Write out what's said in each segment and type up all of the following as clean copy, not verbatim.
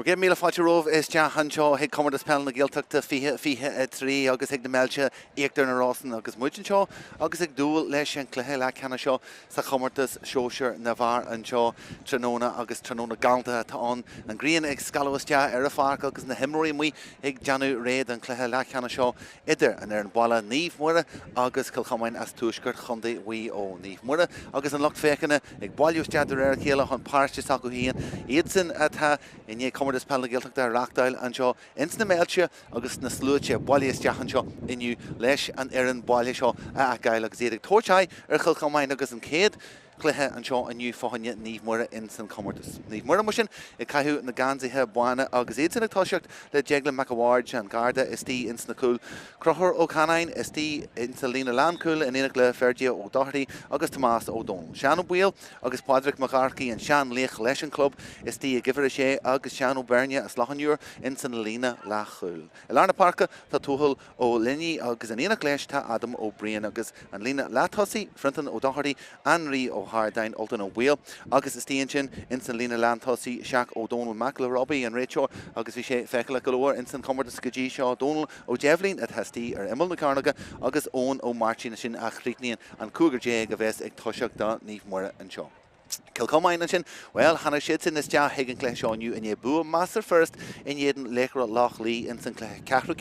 Ge míle fáilte romh is deach anseo ag Comórtas Peile na Gaeltachta fiche trí agus ag na Méilte Íochtar na Rosann agus Muire anseo agus ag dúil leis an cluiche Leathcheannais seo sa Comórtas Sóisear na bhfear anseo tróna agus tróna Gaeltachta tá an gríon ag scalóiste ar a fág agus na himróí muoi ag deanú réad an cluiche Leathcheannais seo idir an ar an bála Naomh Muire agus Chomáin as túisgurt chundaí uí ó Naomh Muire agus an locht fécanna ag báiliúiste ar chéile chun páirte sa go híon iad sin atá in Comórtas Peile na Gaeltachta Tráchtaire anseo ins na Méilte agus na Cluiche báiliúisteach anseo inniu leis an éireann báile seo a gael agus iad ag tóirteáid ar Chomáin agus an céad cluiche anseo aniu fáinne Naomh Muire in san Comórtas. Naomh Muire mar sin I caiithú na gansaithe buana agus iad sin ag toisiacht le deagla McAward an Garda is tí ins na cúil. Crochar ó Canain is tí ins na lína Lánchúil in éanaach le Ferdia ó Doherty agus Tomás ó Domhnach. Sean ó Buil agus Padraig McCarthy an Sean Leach leis an club is tí a gifir sé agus Sean ó Bernia a Slachanúr in san lína Lachúil. I Lárna Parca tá túthal ó Linny agus an éanaach leis tá Adam ó Brian agus an lína Leathcheannais Frinton ó Doherty Anrí ó Hardain Ultan ó Wheel agus is tíon sin in san lína Leathcheannais Seach ó Donal Macla Robbie an Rachel agus bhí sé feiceala go leor in san Comórtas go dtí seo Donal ó Devlin a thastí ar imil na Carnaga agus ón ó Máirtín sin a chríicníonn an cúgur dé go bheits ag toisiach da Naomh Muire anseo. Comórtas sin, well, hanna siad sin is deach ag an cluiche seo aniu in bu master first in éan léchra lách lí in san cluiche Ceathrú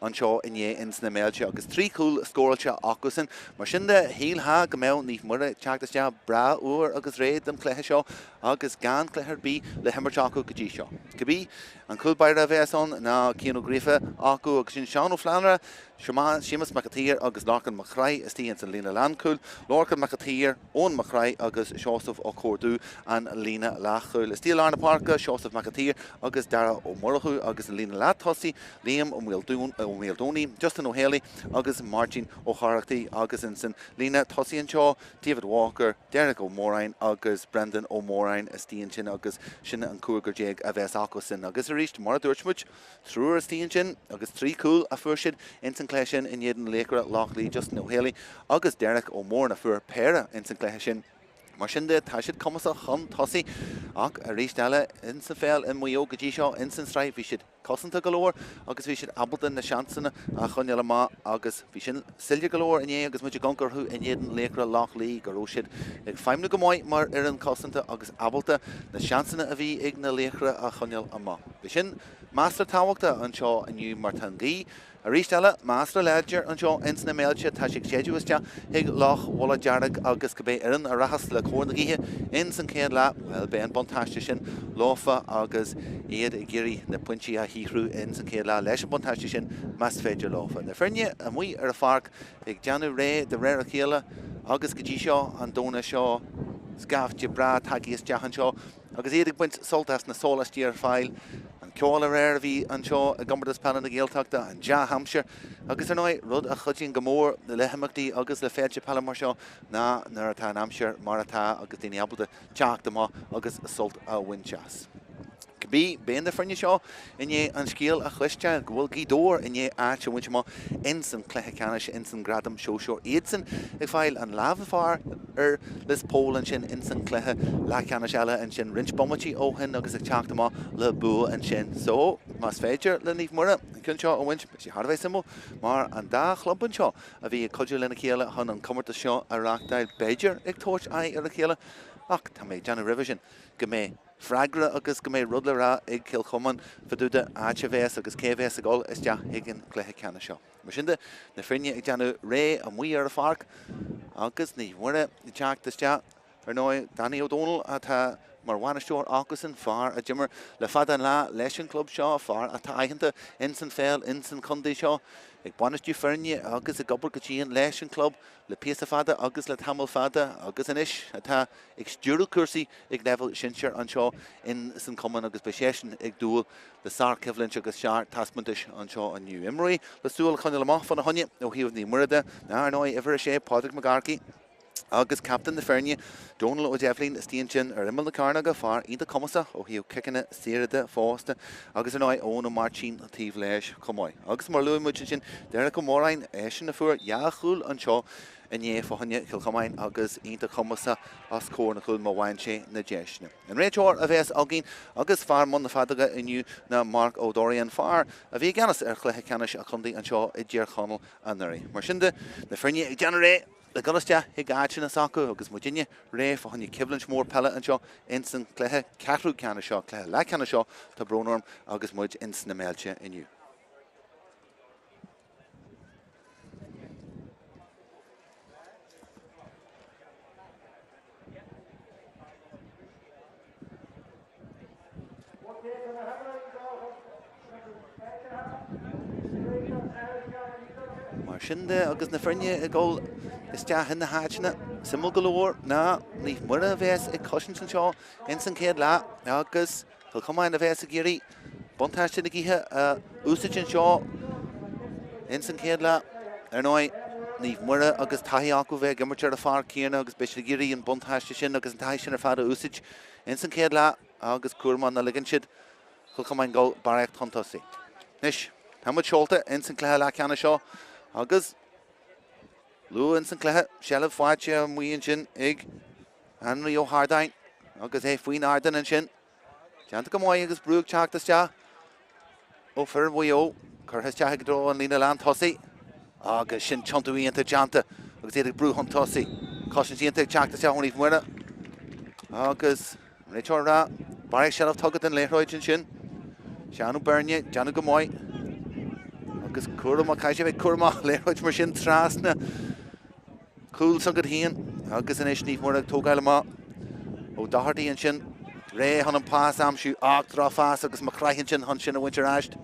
anseo in ins na Méilte agus trí cúil scóilte acusin mar sin de híl go mbeadh Naomh Muire teachtas deach bra uair agus réad an cluiche seo agus gan cluichar bí le himmarteach go dtí seo. Go bí an cúlbair a bheits an ná cíanú gríofa acu agus sin Seán ó Flanra Chomáin Seamus Macathair agus Lorcan Macrae is tí in san lína Lánchúil, Lorcan Macathair ón Macrae agus Seosamh ó Cordú an lína Lachúil. Is tí Lárna Parca Seosamh Macathair agus Dara ó Murachú agus an lína Leathcheannais, Liam ó Méildóní, Justin O'Haley agus Máirtín ó Charachtaí agus in san lína Tosaí anseo David Walker, Derek O'Morain agus Brendan O'Morain is tíon sin agus sin an cúgur déag a bheits acu sin agus a ríist mar a dúirtmuid trúr is tíon sin agus trí cúil a fuair siad in san cluiche sin in éan léchra lách Justin O'Haley agus Derek O'Morain a fuair péire in san cluiche sin. Mar sin de tá siad comasa chun tosaí ach a ríist eile in san féil in muo go dtí seo in san sráid bhí siad cosanta go leor agus bhí siad abalta na seansanna a chuneala má agus bhí sin silge go leor in agus muidir gancarthú in éan léchra lách go raibh siad ag feimna go mbeidh mar ar an cosanta agus abalta na seansanna a bhí ag na léchra a chuneal amá. Bhí sin Master táhachta anseo aniu mar tan gaí a ríist eile Master Ledger anseo ins na Méilte tá sé séideúiste ag lách bhla dearg agus go bé an a rahas le chóir na gíthe in san céad le well bé an bontáiste sin láfa agus iad i ggéirí na puintí a híhrú in san céad le leis an bontáiste sin meas féidir láfa. Na frinne a muoi ar a fág ag deanú ré de réir a chéile agus go dtí seo an dóna seo scafte bra tagiíos deach anseo agus iad ag buint soltas na sólastíar fáil ceála réir bhí anseo a Comórtas Peile na Gaeltachta an Deach Hampshire agus ar nói rud a chuidín go mór na leithimachtaí agus le féilte peile mar seo ná nuair atá an Hampshire mar atá agus daoine abalta teach má agus sult a winchas. Bí béon na frine seo in an scéal a chluiste bhfuil gídóir in áit bhainte má in san cluiche Ceannais in san gradam Sóisear iad san ag fáil an lábhafár ar lis Pólan sin in san cluiche Leathcheannais eile an sin rins bommatí óhan agus ag teach má le bu an sin. So más féidir le Naomh Muire an cinn seo a bhaint sé hardbhéh simú mar an dá chlumpan seo a bhí codú lena chéile chun an Comórtas seo a Tráchtaire Beidir ag tóirt ar a chéile ach tá méid deanna revision go mé Fragra agus go mé rudla rá ag Chomáin faúda áitehés agus céhés a gáil is deach ag an cluiche Ceannais seo. Mar sin de na frinne ag deanú ré a muoi ar a fág agus Naomh Muire teachtas deach ar nói Danny O'Donnell atá mar bhainisteoir acusin fear a Jimmer le fad an lá leis an club seo fear atá aitheanta in san féil in san chundaí seo ag buinistú fearne agus a gobar go dtíon leis an club le píosa fada agus le tamil fada agus inis atá ag stúrú cuasaí ag leibhil sinsear anseo in san Cumann agus beisisin ag dúil le sár cehlann agus sear tasmantais anseo aniu. Imreí le súil chuine le máth fan na honne ó híomh Naomh Muire ná nói ihar sé Padraig McCarthy Agus captain the Fernie, Donald O'Devlin, Steenchin, or Immel the Carnaga far, either Comasa, or he'll kicking it, steer the Foster, Agus and I own a Máirtín, Thief Lesh, Comóin. Agus Marlu Muchin, Derek Comórán, Ashen the Fur, Yahul and Shaw, and ye for Hunya, Kilcomain, Agus, either Comasa, Os Corn, Hul Mawanche, Najeshna. And Rachor of S. Ogin, Agus Farm on the Fadaga, and you now Mark O'Dorian far, a Veganis, Erclehecanish, Akundi, and Shaw, a Jer Conall, and Nuri. Marshinde, the Fernie generate. The Gaeltachta Higachina Saku, Agus Virginia, Ray for Honey Kiblinch more pellet and shaw, instant Cluiche, Catru can a shaw, Cluiche, La can a shaw, to Bronorm, Agus Mudge, instant Méilte in you. Marshinde, Agus Nefrenia, a goal. Is Jah in the Hatchina, Simul Galore, na, leave Muire Vess, a Cushions and Shaw, Ensign Kid La, Agus, he'll come on the Vess a Giri, Buntash to the Giha, Usage and Shaw, Ensign Kid La, Ernoi, leave Muire, Agus Tahiakuve, Gimmercher the Far, Kiana, Agus Bishagiri, and Buntash to Shin, Agus Tahishin or Fada Usage, Ensign Kid La, Agus Kurman, the Liganshid, he'll come and go Barak Tontosi. Nish, how much Sholta, Ensign Clare La Cana Shaw, Agus. Lou and Sinclair, Shell of Watcha, and we and Shin, Egg, Henry O'Hardine, August A. Fween Arden and Shin, Jantacamoy, Agus Brook, Tráchtaire, O Ferwoyo, Curhas Chagdro, and Lena Land Tossi, August Shin Chuntui into Janta, August Eric Brew Hunt Tossi, Caution into Tráchtaire, only from winner, August Richard Ra, Barry Shell of Tugget and Leroy and Shin, Shanu Bernie, Janu Gamoy, August Kurma, Kaja Kurma, Leroy Machine Trasna. Cool Sugged Heen, Agus and Ishni Murray Togalama, O'Doherty and Shin, Ray Hunnam Pass Amshu, Octra Fast, Agus McCrahinchin, Hunshin, and Winter Ashed,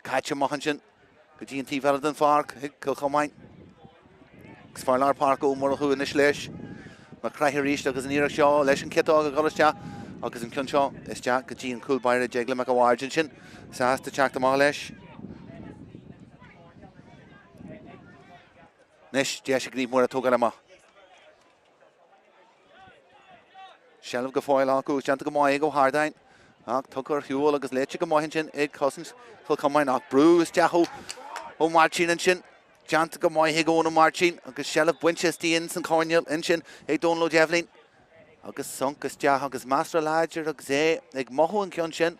Catcha Mohanchin, Gajin T. Veladon Fark, Kilcomain, Sfarlar Park, O'Murrahu and Ishlesh, McCrahirish, Agus and Shaw, Leshin Kitog, Galasha, Agus and Kunshaw, Isjak, Gajin Cool Byra, Jegla Macawarjinchin, Sas to Chak the Mahalesh. Nish, Jeshagri Mura Togalama. Shell of Gafoil, Aku, Chantagamoi, go Hardine. Tucker, Huel, Agus Leathcheannais, Egg Cousins, Kilcomain, Bruce, Jaho, O Máirtín and Shin, Chantagamoi, Higo, and Máirtín, Agus Shell of Winchester, and Conall, and Shin, Egg Donald Devlin, Agus Sunkus, Jah, Agus Master Ladger, Agus Egg Moho and Kyunshin,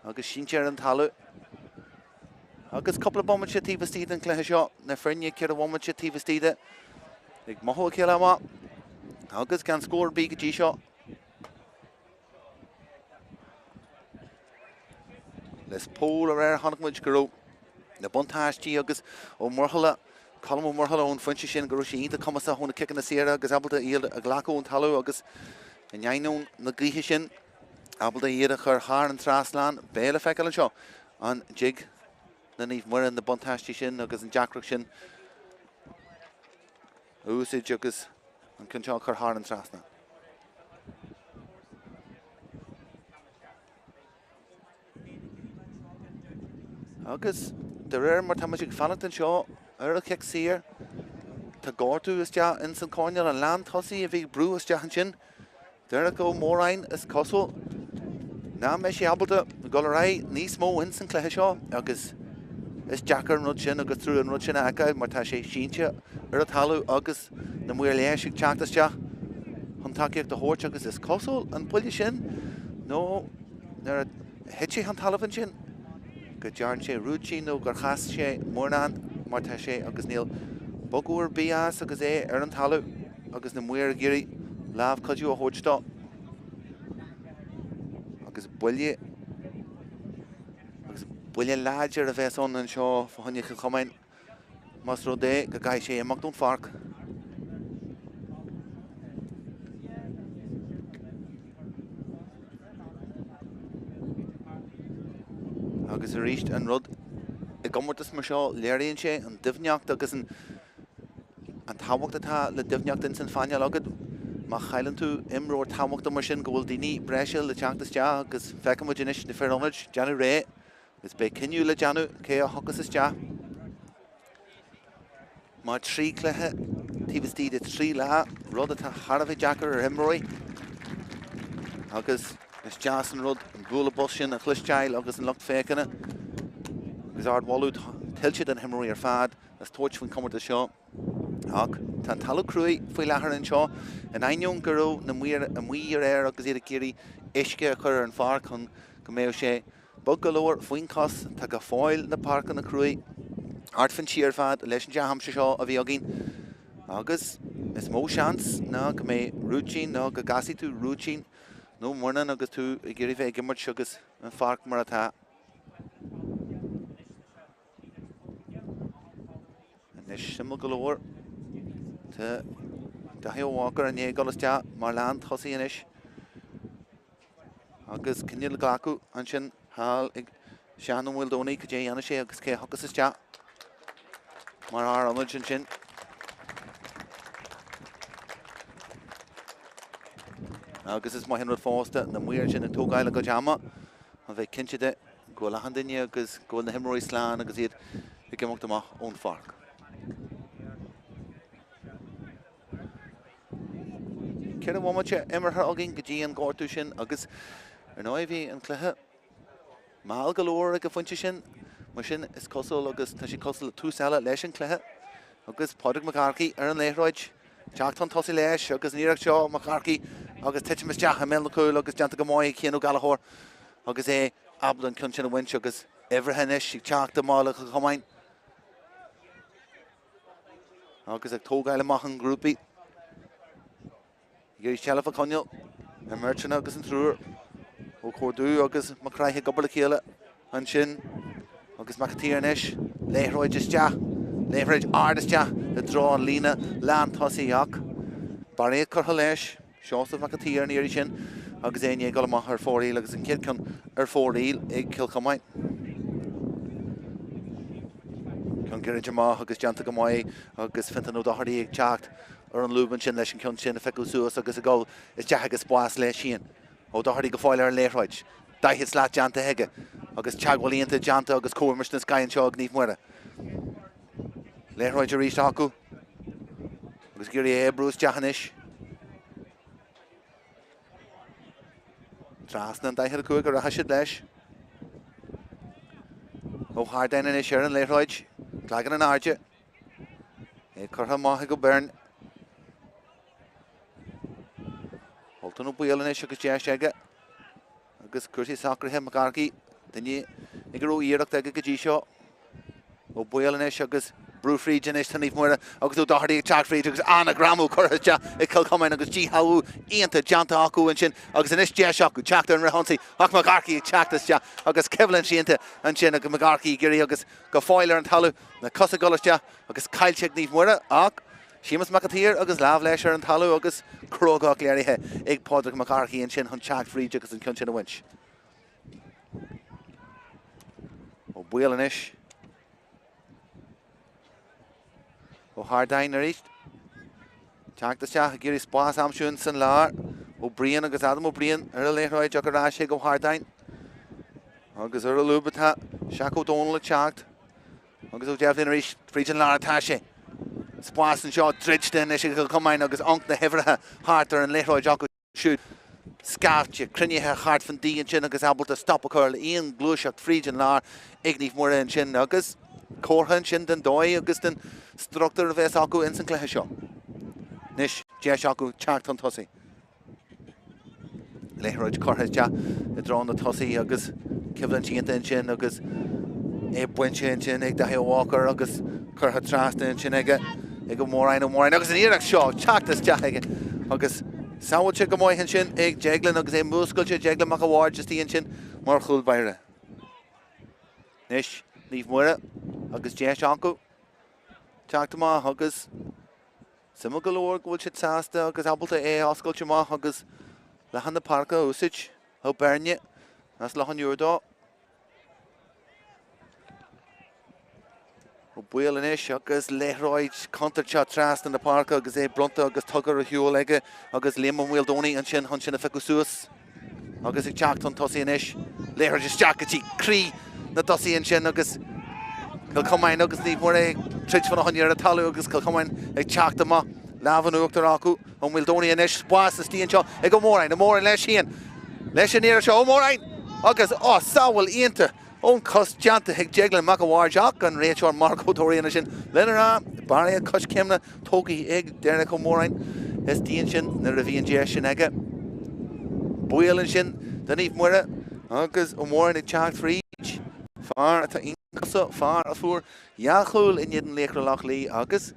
Agus Shincher and Talu. Agus couple of bombs at Tiva Steed and Cluiche, Nefrenia Kira woman at Tiva Steed, Ig Moho Kilama, Agus can score big G shot. Let's pull around Hanakmich Guru, the Buntash G Agus, O Murhala, Column of Murhala on Funchishin, Gurushi, the Comasa, on the kick in the Sierra, Gazabel to yield a Glaco and Talo, Agus, and Yainun, the Grihishin, Abel to yield her Har and Traslan, Bale of Fecal and Shaw, on Jig. Then even more in the Buntash Shin, Agus and Jack Rukshin, Usage, Agus, and Kunchal Karhar and Trasna. Agus, the rare Martamagic Fallenton Shaw, Earl Kick Seer, Tagortu is Ja, Instant Cornell and Land Tossi, if he brew is Jahanchin, Derrico Morine is Coswell, now Meshi Abelta, Golarai, Nismo, Instant Cluiche, Agus. Is Jacker and Ruchin, Agus through and Ruchin Aka, Martashe Shincha, Uratalu, Agus, the Muire Leashik Chaktasja, Huntakiak the Horch, Agus is Coswell, and Pulishin. No, there are Hitchi Huntalavinchin, Gajarnche, Ruchin, no Garhasche, Mornan, Martashe, Agus Neil, Bogur Bias, Agus A, Urantalu, Agus the Muire Giri, Lav Kaju a Horchta, Agus Bully. William Ladger of Esson and Shaw for Honey Kilcomain, Master Day, Gaishe, and Mockton Fark. Agus reached and Rud, a Comórtas Peile, Larry and Shay, and Domhnach, Agus and Tawak the Ta, the Domhnach Dinson Fania Logged, Machailan to Imro, Tawak the Machine, Goldini, Breshel, the Chaktas, Agus Fekamujinish, the Ferronage, Johnny Ray. It's Bekinu Lejanu, Kea Hokus is Ja. Má trí cluiche tíbhtí de trí lá rud atá Harbh Jackar ar himróí agus is deas an rud an bhúla bus sin a chluisteil agus an lucht fécanna agus ard bhú tiltte den himróí ar fad as tóirt faoin Comórtas seo ach tá an talú cruí faoi lethar an seo an ainion gurú na Muire agus iad a géirí isce a chur an fear chun go méoh sé bug go leor faoin cos tá go fáil na parcan na cruí ard fan tíar fad leis an dehamsa seo a bhí agin agus is mó seans ná go mé rútín ná go gasí tú rútín nó mórna agus tú i ggéirí bheith gimmart segus an fearc mar atá is simú go leor tá dathíomhácar an éagalas de mar lean thosaí inis agus cinneal gacu an sin hall ag sean bhfuil dónaí go dé dhéana sé agus cé thugus is de mar ar anid sin agus is maithinn rud fásta na Muire sin an tógáile go deama a bheith cinse de go lehan daine agus go na himróí sláán agus iad i gimachta amach ón farc. Ceir bhhaimte imirthe agin go dtí an gáirtú sin agus ar náid bhí an cluiche máil go leor go foiinte sin mar sin is cosúil agus tá sin cosúil túsáile leis an cluiche agus Pádraig McCarthy ar an léithráid teach an tosaí leis agus níireach seo McCarthy agus tiite mis deach a mé cúil agus deanta go máid chéanú galthóir agus é ablan chun sin a bhaint agus everhenis ag teach mála go Chomáin agus ag tógáile amach an grúpaí Géirí sealamh a Conall ar Máirtín agus an trúr ó chódú agus má craithe gobal chéile an sin agus Máirtín inis léithróid is deach léithróid ard is deach a drá an lína lean tosaí ach baréad chutha leis seosamh Máirtín ar níirí sin agus é go amach ar fóríl agus an cid chun ar fóríl ag Cill Chomáin chun geirid amach agus deanta go máid agus fintan ó dothairtaí ag teacht ar an lúban sin leis an cion sin a feicú suas agus a gáil is deach agus buas leis sin ó dothairtaí go fáil ar an léithróid daithid slaat deanta heige agus teagháilíonnta deanta agus cuairt na scain seo ag níomh muire léithróid a ríist acu agus gurí ébrús deachanis trasna an daithid acu gur a haisiid leis ó Hardain inis ar an léithróid claigeann an airde é chutha maithe go beirn Holtan ó buail inis agus deis aige agus cuirsaí sacrthe McCarthy daine ag go raibh iireacht aige go dtí seo ó buail inis agus brúfríd inis tan níomh muire agus ó dothairtaí ag teachfríd agus anna gramú chuirte ag Cill Chomáin agus díthú íonta deanta acu an sin agus inis deis acu teachtar an rahansaí ach McCarthy ag teachtas de agus cebhlann síonta an sin agus McCarthy gurí agus go fáil ar an talú na cosa golasте agus caiilte ag níomh muire ach Seamus McAteer agus lámh leis ar an talú agus crógach léirithe ag Pádraig McCarthy an sin chun teachfríd agus an cion sin a bhaint. Ó buail inis ó Hardain a ríist teachtas de a gurí spás amsún san lár ó Brian agus Adam ó Brian ar a léithróid ag ará sé go Hardain agus ar a lúbatá seach ó Donal a teacht agus ó deimhlín a ríist fríd an lár atá sé Spás an seo dridte is Cill Chomáin agus anc na hifrithe háart ar an léithróid acu siúd scafte crunithe hart fan díon sin agus abalta stop a chuil íon glúiseach fríd an lár ag níomh muire an sin agus cóthain sin den dóid agus den struchtúr a bheits acu in san cluiche seo. Nis deis acu teacht an tosaí. Léithróid corthaid de i drón na tosaí agus cibhlann síonta an sin agus é buinte an sin ag dathíomhácar agus chutha trasna an sin aige ag go mórain agus an iireach seo teachtas de aige agus saoilte go maithin sin ag deaglann agus é múscailte deaglann mac a bháir just íon sin mar chúl baire. Nis níomh muire agus deis acu teachta má agus simú go leor go bhfuil si sásta agus abalta é oscailte má agus lehan na parca úsáid ó Berne as lehan úrdá ó buail inis agus léithróid contarte trasna na parca agus é brunta agus tugar a hiúil aige agus léman bhfuil dónaí an sin chun sin a feicú suas agus ag teacht an tosaí inis léithróid is teach go tí crí na tosaí an sin agus Cill Chomáin agus níomh muire trid fan hon ar talú agus Chomáin ag teachta má lehan Íochtar acu ó Mildóní inis Spás is tíon seo ag go Mórain leis híon leis an éire seo ó Mórain agus sábhfuil íonta ón cos deanta ag jeglan mac a bhharteach an réiteoir Marco Tóiríonna sin lena barra cos céimna tógaí ag déirna go Mórain is tíon sin na ra bhíon déir sin aige bualann sin den Naomh Muire agus ó Mórain ag teacht fríd far atá incosa far a fuair jaachúil in iad an léacra lech lí agus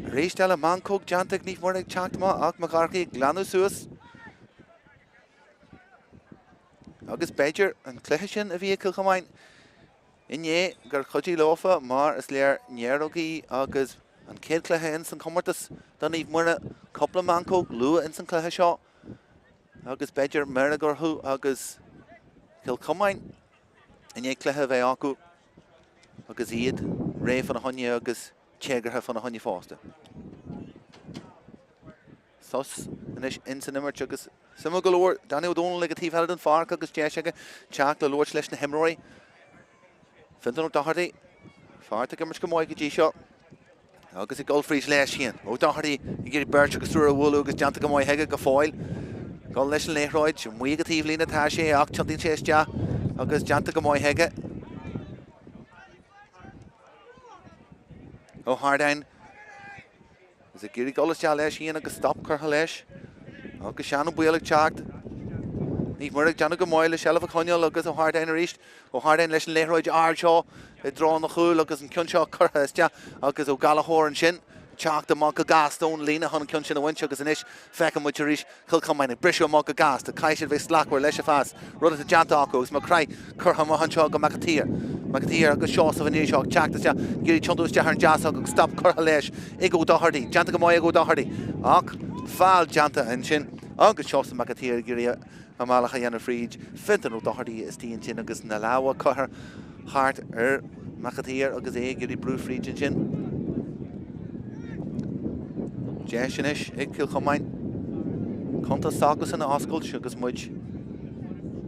rééisstelle man cóg deanta ag Naomh Muire ag teacht má ach mar garchaí glanú suas agus beidir an cluiche sin a bhí Chomáin inné gur chudí lofa mar is léir nearógaí agus an céad cluiche in san Comórtas don Naomh Muire coppla man cóg lua in san cluiche seo agus beidir mera gurthú agus Chomáin inné cluiche bheith acu agus iad ré fan a honne agus teagartha fan a honne fásta. Sos inis in san imirt agus Sima go leor Danny O'Donnell le tíh held an farc agus deisiige teach le luir leis na himróí. Fintan ó Doherty farta gimmers go móid go dtí seo agus i golfrís leis sin. Ó Doherty i gur beirt agus trúr a bhúlú agus deanta go móid heige go fáil. Gáil leis an léithróid mu go tíh lína tá sé ach teantaí séiste agus deanta go móid heige. Ó Hardain is a gurí golas leis sin agus stop chutha leis. Agus sean bualadh teacht. Naomh Muire deanna go móil le sealamh a Conall agus ó Hardain a ríist ó Hardain leis an léithróid ard seo i drán na chúil agus an cion seo chutha iste agus ó galahór sin teacht amach go gasstón lína chun an cion sin a bhaint agus inis fecha muid a ríis Chomáin ag brisú amach go gas a caiisiad bheith slachhar leis a fás rud a deanta acu agus mar craig chutha má an seo go Macatír agus seo sa bhaníir seo teacht iste gurí tionúiste ar an jazz agus stop chutha leis ag ó Doherty deanta go móid ag ó Doherty ach fáil deanta an sin agus seo sa Macatír gurí a málacha dhéanana fríd fintan ó Doherty is tíon sin agus na láha chuthar hart ar Macatír agus é gurí brú fríd sin. Deisianis ag Chomáin conta sagus in na oscailt agus muid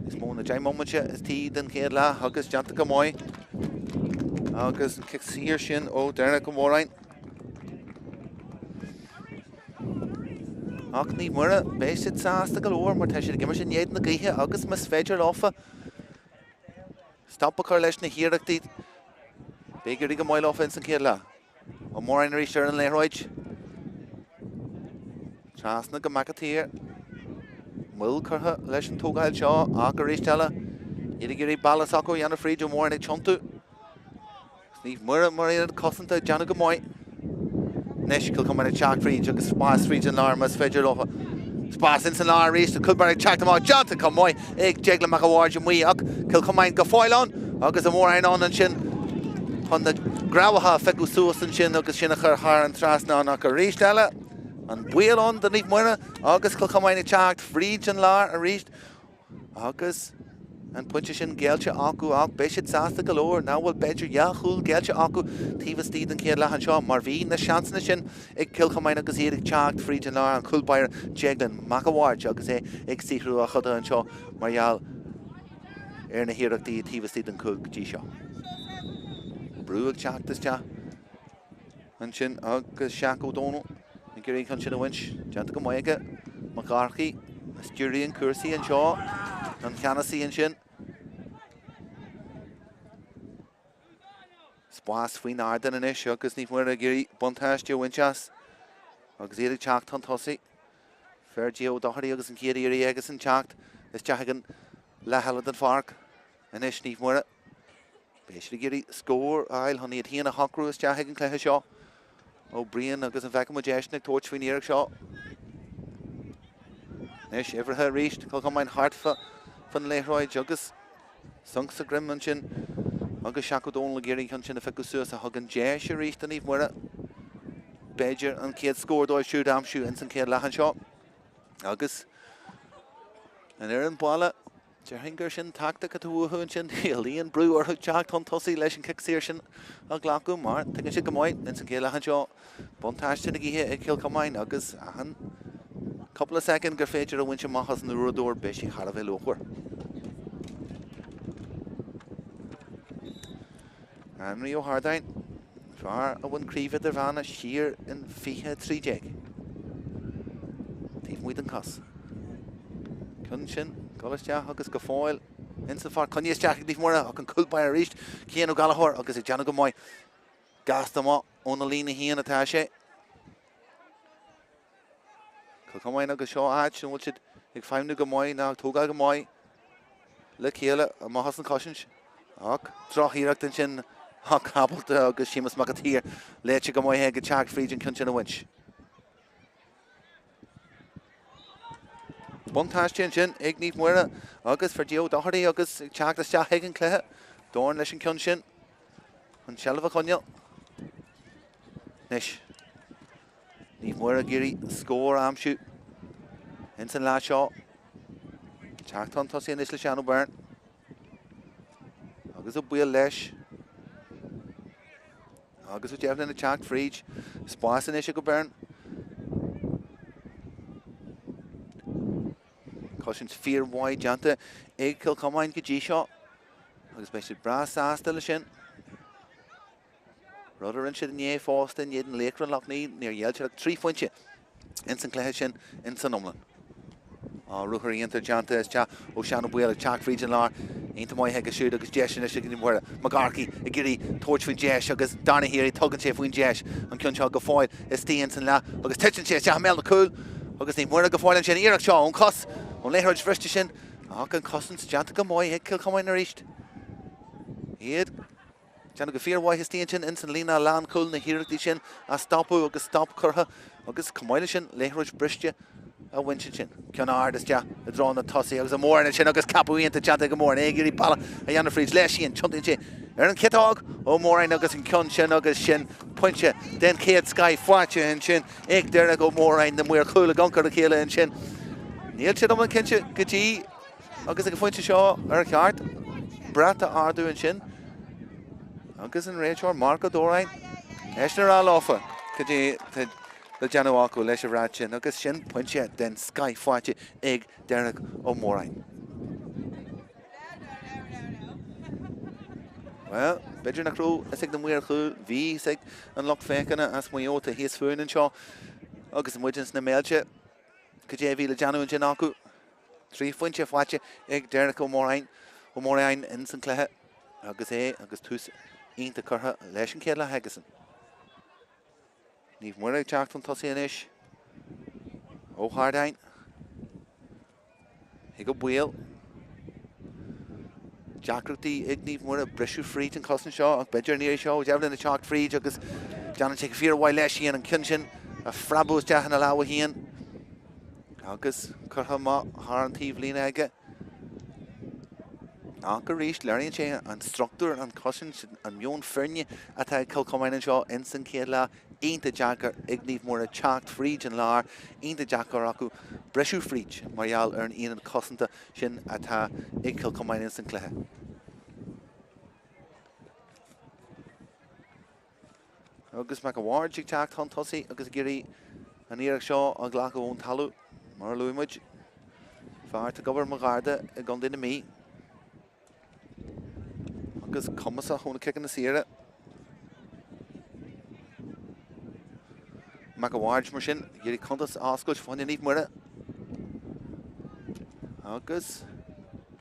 is mó na deimmomente is tí den chéad le agus deanta go móid agus an cicsíir sin ó deirna go Mórain. Ach Naomh Muire béis siad sásta go leor mar tá sé gimmar sin éiad na gaotha agus mas féidir áfa stoppa chuir leis na hiireachtaí bégurí go móil áfa in san chéad le ó Mórain a ríiste ar an léithróid trasna go Macatír mil chutha leis an tógáil seo ach go ríistelle iad gurí balas acu dhéanana fríd ó Mórain ag tiontu Naomh Muire mar iad cosanta deanna go móid Nes Chomáin ag teacht fríd agus Spás fríd an lár mas féidir lofa Spás in san lár ríist a Chomáin ag teacht amach deanta go móid ag jegla mac a bhharde muí ach Chomáin go fáilán agus a Mórain an sin chun na grabatha feicú suas an sin agus sinna chur an trasna nach go ríistelle an buailán den Naomh Muire agus Chomáin ag teacht fríd an lár a ríist agus an puinte sin Gaeltachta acu ach béis siad sásta go leor ná bhfuil beidir jaachúil Gaeltachta acu tíomh tíad an céad leathan seo mar bhí na seansanna sin ag Chomáin agus iad ag teacht fríd an lár an chúlbair jeglan mac a bhharde agus é ag sihrú a chuda an seo margheall ar na hiireachtaí tíomh tíad an cúl gotí seo. Brú ag teacht is te an sin agus Seach O'Donnell i gurí chun sin a bhaint deanta go móid aige mar garchaí is dúirí an cuasaí an seo an cheannasaí an sin. Spás faoin ardan inis agus Naomh Muire gurí buntáiste bhainteas agus iad ag teacht an tosaí Fergie ó Doherty agus an céad éirí agus an teacht is teach an lehallad an farc inis Naomh Muire béis gurí scór ail hon iad híana a hocrú is teach an cluiche seo ó Brian agus an bheicim deisna tóit faoin éireach seo Nis ifrithe ríist Chomáin hartfa fan léithróid agus sung sa grim an sin agus Seach O'Donnell gurí chun sin a feicú suas a thug an deis a ríist a Naomh Muire beidir an céad scór dóibh siúd amsú in san céad leathan seo agus an ar an bála dearhingur sin tacta a thuúthún sin líon brú orthu teacht an tosaí leis an cicsíir sin a ghlacu mar tugann si go móid in san céad leathan seo buntáiste na gcithe ag Chomáin agus an couple of seconds gur féidir a bhaint machchas na ruadúir béis í chara bheith luachhuir. Henry ó Hardain Far a bhain críomh ar bhana siar in fiche trídeag. Tíomh muid an cos. Cun sin, Gaeltachta agus go fáil. Insa far Conall Teach níomh móra ach an culpa a ríist. Cían ó Galahor agus ag deanna go maiid. Gasta má ón na lína híana atá sé. Chomáin agus seo áit sin bhfuil siad ag feimnú go maiid ná tógáil go maiid. Le chéile a maithas an cosint. Ach, trochíireacht an sin ach cabalta agus símas mac a tír. Léite go maiid go teach frídin cun sin a winch. Buntáiste sin ag níomh móra agus for dío dochirdaí agus teachtas teach an cléthe. Dóin leis an cun sin. An sealamh Conall. Nis. Níomh móra géirí scór amsú. In san lá seo. Teachtán tosí an isla seanú burn. Agus a buil leis. Agus a deafn in a teacht fríd. Spás an isla go burn. Cosint fear wide janta ag Chomáin go dtí seo. Agus beis siad bras ásta le sin. Rudder in siad an é fásta in iad an léicran lachnaí níor Gaeltachta 3 fointe in san cléthe sin in san Nomlan. Ruchar íontar janta is te ó seanú buil ag teach fríd an lár. Einta mai heag a siúd agus deis is sin móra. Magarci a géirí tóirt faoin deis agus darna híir tugann sé faoin deis an cinn seo go fáil is tíon san lá agus tuitin sé te mé na cúil agus ní móra go fáil an sin iireach seo ón cos ón léthid friste sin ach an cosint janta go maiid ag Chomáin a ríist. Iad Jana go fear why his tíon in san lína lán cúil na híireachtaí sin a stopú agus stop curtha agus Chomáin sin léthid briste a winch sin. Cean ard is te a drá na tosaí agus a mór sin agus capúíonnta janta go mór éirí balla a dhéanana fríd leis sin chuntaín sé. Ar an citág ó mórain agus an cun sin agus sin pointse den céad sky fáte in sin ag dearna go mórain na muir chúla gancar a chéile in sin. Níl siad am an cinse go dtí agus ag a fointe seo ar cheart. Brata ardú in sin. Agus an réiteoir Marco Dórain. Eisnar á láfa go dtí le Januacu leis a bhráid sin agus sin pointse den sky fáte ag dearna ó mórain. Well, beidir na crú is ag na muir chúil bhí ag an loch fécanna as muoota híos fuin an seo agus an muidins na Méilte go dé bhí le Januin sin acu 3 fointe fáte ag dearna ó mórain in san cléthe agus agus tús ionta curtha leis an céad le heagasan. Níomh mór ag teacht an tosaí inis ó Hardain. Ag go buil. Jaacrachtaí ag níomh mór a breisiú fríd an cosan seo ach beidir níir seo deabhlann na teacht fríd agus deanna te fear bhhaid leis íon an cin sin a frabús deachan na láha híon. Agus curtha má thar an taobh lína aige. Ach go ríist leirlíonn sé an struchtúr an cosin an mion fearne atá Chomáin an seo in san céad lá ionta deachar ag níomh mór a teacht fríd an lár ionta deachar acu breisiú fríd margheall ar an íon cosanta sin atá ag Chomáin in san cléthe. Agus me go bhhair ag teacht an tosaí agus géirí an iireach seo an ghlacha ón talú mar luimiid fearr gobar mo garda a gan duine mí. Agus comasa chuna cic na sire. Me go bhhair mar sin géirí contas ascailt fáinne níomh móra. Agus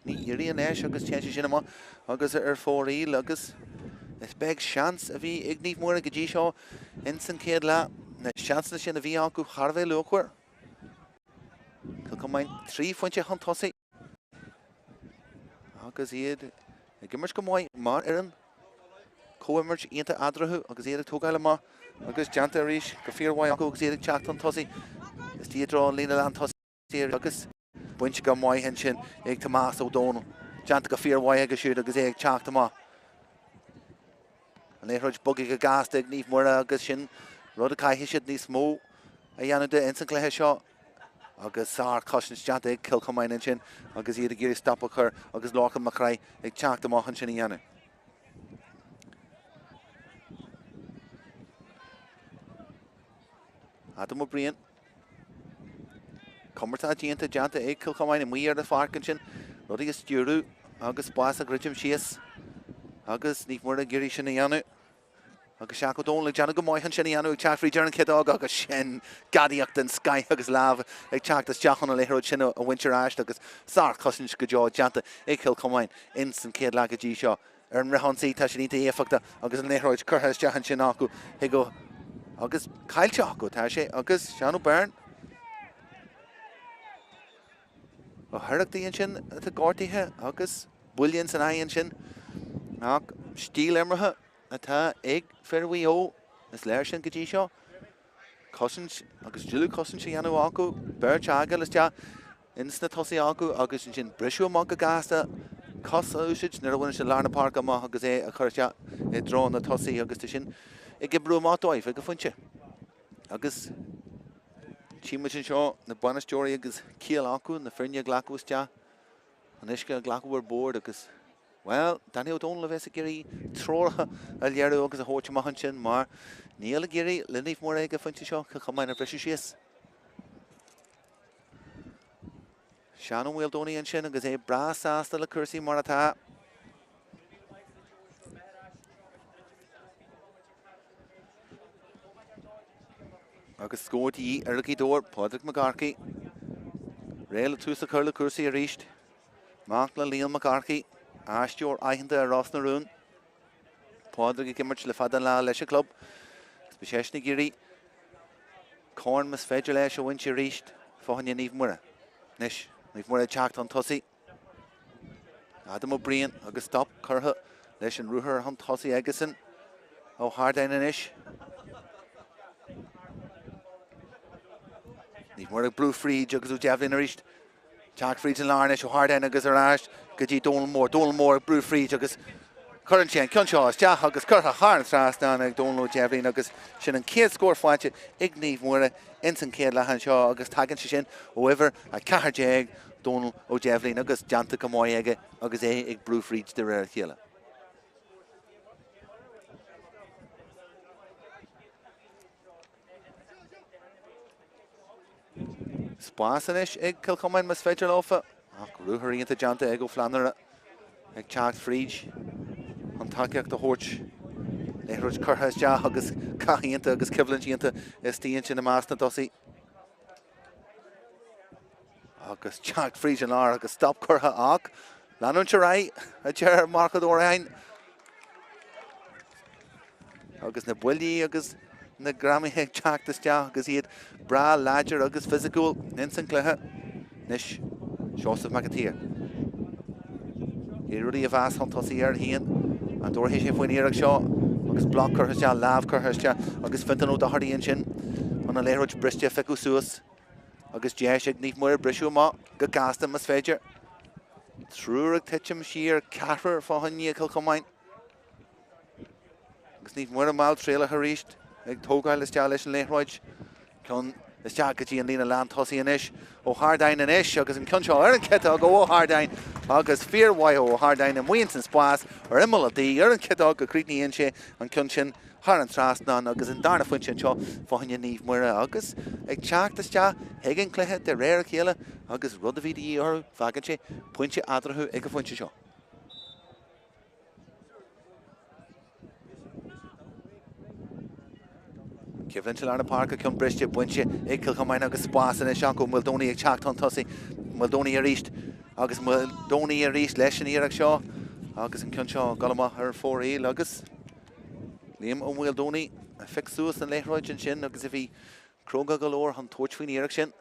ní irí an éis agus tean sin amach agus ar fóraí agus is beag seans a bhí ag níomh móra go dtí seo in san céad lá na seansna sin a bhí acu charbhéh luachhuir. Chomáin 3 fointe an tosaí. Agus iad ag gimmars go maiid mar ar an cóimirt ionta adrathú agus iad tógáile má agus deanta a ríis go fear bhhaid acu agus iad ag teacht an tosaí. Is tí drá lína an tosaí agus buinte go maiid hen sin ag Tomás ó Donal. Deanta go fear bhhaid agus siúd agus ag teacht má. An éthróid bugaigh go gáasta ag níomh móra agus sin rud a caiithí siad níos mó a dhéanamh de in san cléthe seo. Agus sár cosint deanta ag Chomáin in sin agus iad a géirí stoppa chur agus lácha mar chraith ag teacht amach an sin a dhéanamh. Adam ó bríon. Comórtas díanta deanta ag Chomáin i Muire a farcan sin rud agus stúrú agus bás a gridim síos agus níomh mór a géirí sin a dhéanamh. agus seach go dónla deanna go maihan sinna anú teach frí dearna cedág agus sin gadaíocht den sky agus láh ag teachtas deachanna leithróid sinna a winter áist agus sár cosint go deá deanta ag Cill Chomáin in san céad le go dtí seo ar an rahansaí tá sin níta éfachta agus an leithróid curthas deachan sin acu hi go agus caiilte acu tá sé agus seanú Byrne ó thuireachtaíonn sin tá gáirtaithe agus builíonn san aon sin ach stíl imrithe atá ag fearmhaí ó is léir sin go dtí seo cosint agus dúlú cosint sin anú acu Byrne teaga is tea ins na tosaí acu agus sin brisú amach go gasta cos úsid nar bhain sin Larna Park amach agus é a chuirte é drón na tosaí agus tá sin ag gibrú mátáibh go funte agus tíime sin seo na buanaisteoirí agus cíal acu na firne ghlacú tea an isce ghlacú ar bord agus well, Daniel Donald bheits a géirí trótha a léarú agus a hóirte maihan sin mar níl a géirí linníomh mór ag a funte seo go Chomáin a bhreise síos. Sean bhfuil dónaí an sin agus é brás ásta le cursaí mar atá. Agus scóirtaí ar a dóir Pádraig McCarthy. Réile tús a chur le cursaí a ríist. Mac le Liam McCarthy. Aisteoir aitheanta a Ross na rún. Pádraig i gimmert le fadan lá leis a club. Speisiesna géirí. Corn mas féidir leis a winse ríist fáinne Naomh Muire. Nis, Naomh Muire teacht an tosaí. Adam O'Brien agus stop curtha leis an rúthar an tosaí agasan ó Hardain inis. Naomh Muire brú fríd agus ú deaflín a ríist. Teach fríd an Larne ó Hardain agus ar áist. Go dtí Donal Mór brú fríd agus chuann sin ceanseá teach agus curtha thar an trasna ag Donal Devlin agus sin an céad scór fáilte ag Naomh Muire in san céad lehan seo agus tagann sin ó uimhir a ceathdeag Donal ó Devlin agus deanta go maiid aige agus é ag brú fríd de réir chéile. Spásanis ag Cill Chomáin mas féidir láfa ach rúthaíonnta deanta ag ó Flanara ag teacht fríd an takeíocht a thuirt leithróid curthas deach agus caithíonnta agus cibhlantíonnta is tíonn sin na más na dosaí agus teacht fríd an ár agus stop curtha ach leanúint a raibh a dear marcadóir ain agus na builí agus na gramithe teachtas deach agus iad bra láidir agus physicúil in san cluiche nis Seosamh McAteer. Í rudí a bheas an tosaí ar híon an dúirtha sé faoin iarach seo agus bloc curthas te lámh curthas te agus fintanú de hardaíonn sin an léithróid briste feicú suas agus deis ag Naomh Muire brisú má go gasta mas féidir. Trúraigh titim siar ceathar fáinne Cill Chomáin. Agus Naomh Muire máil tréile a ríist ag tógáil is te leis an léithróid chun is teach go dtí an lína lean tosaí inis ó Hardain inis agus an ceanseá ar an ceadá go ó Hardain agus fearmhaith ó Hardain an muon san spás ar imime daí ar an ceadá go críicníonn sé an ceann sin thar an trasna agus an darna foin sin seo fáinne Naomh Muire agus ag teachtas te ag an cluiche de réir chéile agus rud a bhí í orthú fagann sé pointe adrathú ag go fointe seo. Cibhlann se Larna Park a chun briste buinte ag Cill Chomáin agus spásan is seán go bhfuil dónaí ag teacht an tosaí bhfuil dónaí a ríist agus bhfuil dónaí a ríist leis an iarach seo agus an ceann seo galamach ar fóraí agus Liam ó bhfuil dónaí a fixúas an léithróid sin agus a bhí cróga go leor an tóirt faoin iarach sin.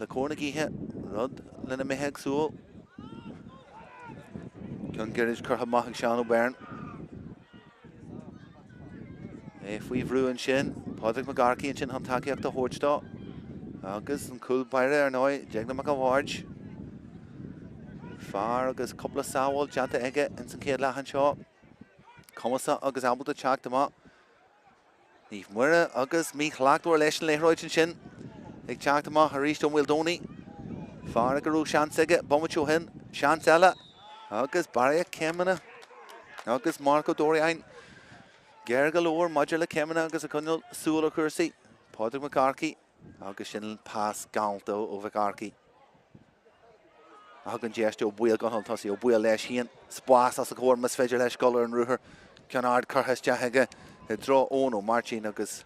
Le cóna gíthe rud lena mithe ag súil chun geirid curtha maith ag Sean ó Byrne. Faoi bhrúann sin, Pádraig McCarthy sin an takeíocht a thuirtá agus an cúl baire ar náid deag na mac a bháid. Fear agus coppla sábháil deanta aige in san céad leathan seo. Comasa agus ábalta teacht amach. Naomh Muire agus mí chhlaachúir leis an léithróid sin ag teacht amach a ríist ó bhfuil dónaí. Fear go rú seans aige bomatú hin seans eile agus Barry Cemanna agus Marco Doriain. Geir go leor maidir le Cemanna agus a chuneal súil a chuirsaí. Pádraig McCarthy agus sin pás gaanta ó McCarthy. Hagan gesto buil Conall tosi o buil leis hían spás as a chóir mas féidir leis golar an ruúthair ceanard curthas deaige dro ón ó Máirtín agus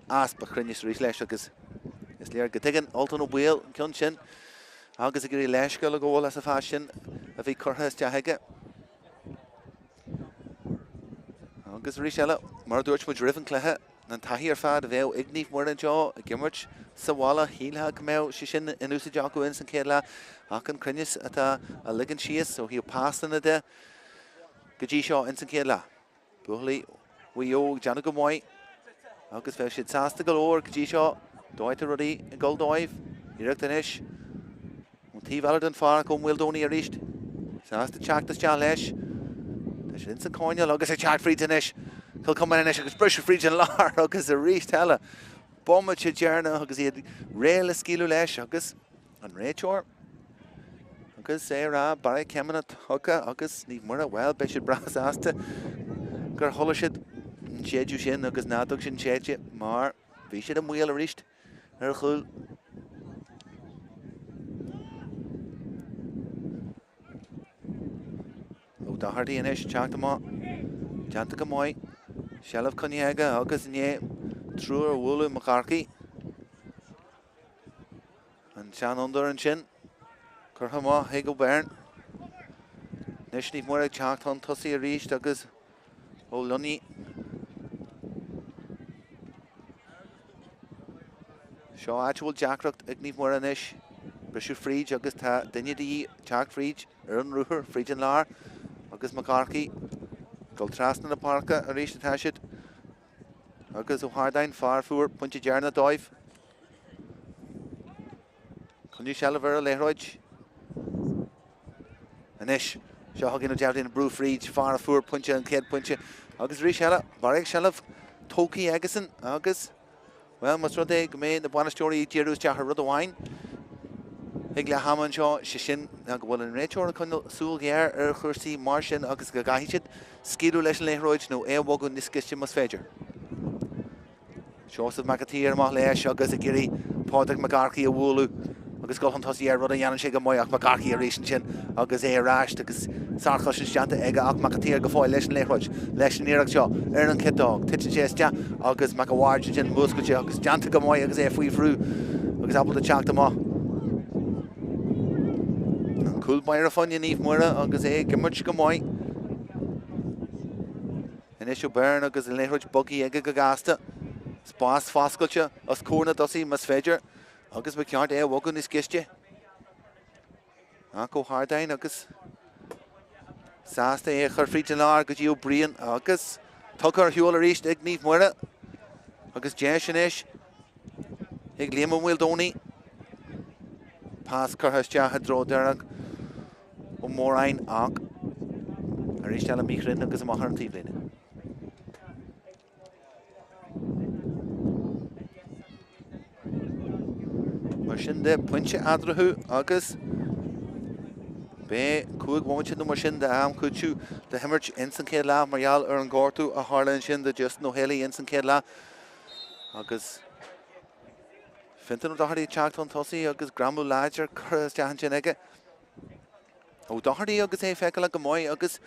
aspa chruinnis rís leis agus is léir go tuigeann oltan ó buil ceann sin agus a gurí leis go le ggóil as a fás sin a bhí curthas deaige agus rís eile mar dúirt mu dribhan cluiche an taí ar fad a bheith igníomh mór an teo a gimmert sa bhála hílathe go mbeadh si sin in ús deach go in san céad le ach an cruinnis atá a ligan síos ó hí pástanna de go dtí seo in san céad le buachaí bhuió deanna go mhaid agus bheith siad sásta go leor go dtí seo dóid a rudaí i ggóildóibh iireachtanis an tíomhheile den fearr go bhfuil dónaí a ríist sásta teachtas dean leis tá sin san cáineal agus é teach frítanis Cael Comórtas Peile agus brisir fríd an lár agus a ríist heile bommid sé dearna agus iad réal a scíú leis agus an réiteoir agus é rá bara cemanna tucha agus ní mar a bhfuil be siad bras ásta gur thola siad an séidú sin agus nádog sin séide mar bhí siad an mhuial a ríist ar a chúil ó dáthartaí inis teachta má deanta go mhaid Shelf Coniaga, agus nye trúr wúlu macarci. An sean under an sin. Curtha má higgle bern. Nis ní mór ag teacht an tosaí a ríist agus ó lunní. Seo actual jackrocht ag ní mór anis. Brisú fríd agus tá duine dí teacht fríd ar an rúthar fríd an lár agus macarci. Gol trasna na parca a ríist atá siad agus ó hardain fearr fuair pointe dearna dóibh chunú sealamh ar a léthróid anis seo thuginn ó deardaí na brú fríd fearr a fuair pointe an céad pointe agus rí seala bar ag sealamh tócaí agasan agus well mas rud é go mé na buanastóirí díarús deachar rud amháin ag le haman seo sé sin a go bhfuil an réiteoir chun súil ggéir ar chuirsaí mar sin agus go gaithid scíú leis an léthróid nó éhhagann nisciiste mas féidir. Seosamh macatíar amach leis agus a gurí pádraig macarci a bhúlú agus go an tosaí ar rud a dhéanann sé go mbeadh ach macarci a ríis sin agus é ráist agus sarcha sin steanta ag ach macatíar go fáil leis an léthróid leis an iireach seo ar an cidág titan sé ste agus mac bhhaid sin muscailte agus deanta go mbeadh agus é faoi bhrú agus abal a teachta má. Cool Mair a fanne níomh muire agus é gimmert go mbeadh. Inisio Bern agus in léthróid bugaí ag go gasta. Spás fáscailte as cúna dosaí mas féidir agus ba ceart é bhagann is ciste. Go hardain agus sásta é chur fríd an lár go dtíú bríon agus tuchar hiúil a ríist ag níomh muire agus dé sin is ag léam bhfuil dónaí pás chutha steatha dro dearach ó mórain ach a ríist eile míchrin agus amach an tíomhléine. Mar sin de pointe adrathú agus bé cúig bhainte nó mar sin de am chuidú de himirt in san céad lá margheall ar an gáirtú a tharlainn sin de just nó héalaí in san céad lá agus fintan ó dáthartaí teacht an tosaí agus gramú láidir chur deachan sin aige ó dáthartaí agus é feiceáil go mbeadh agus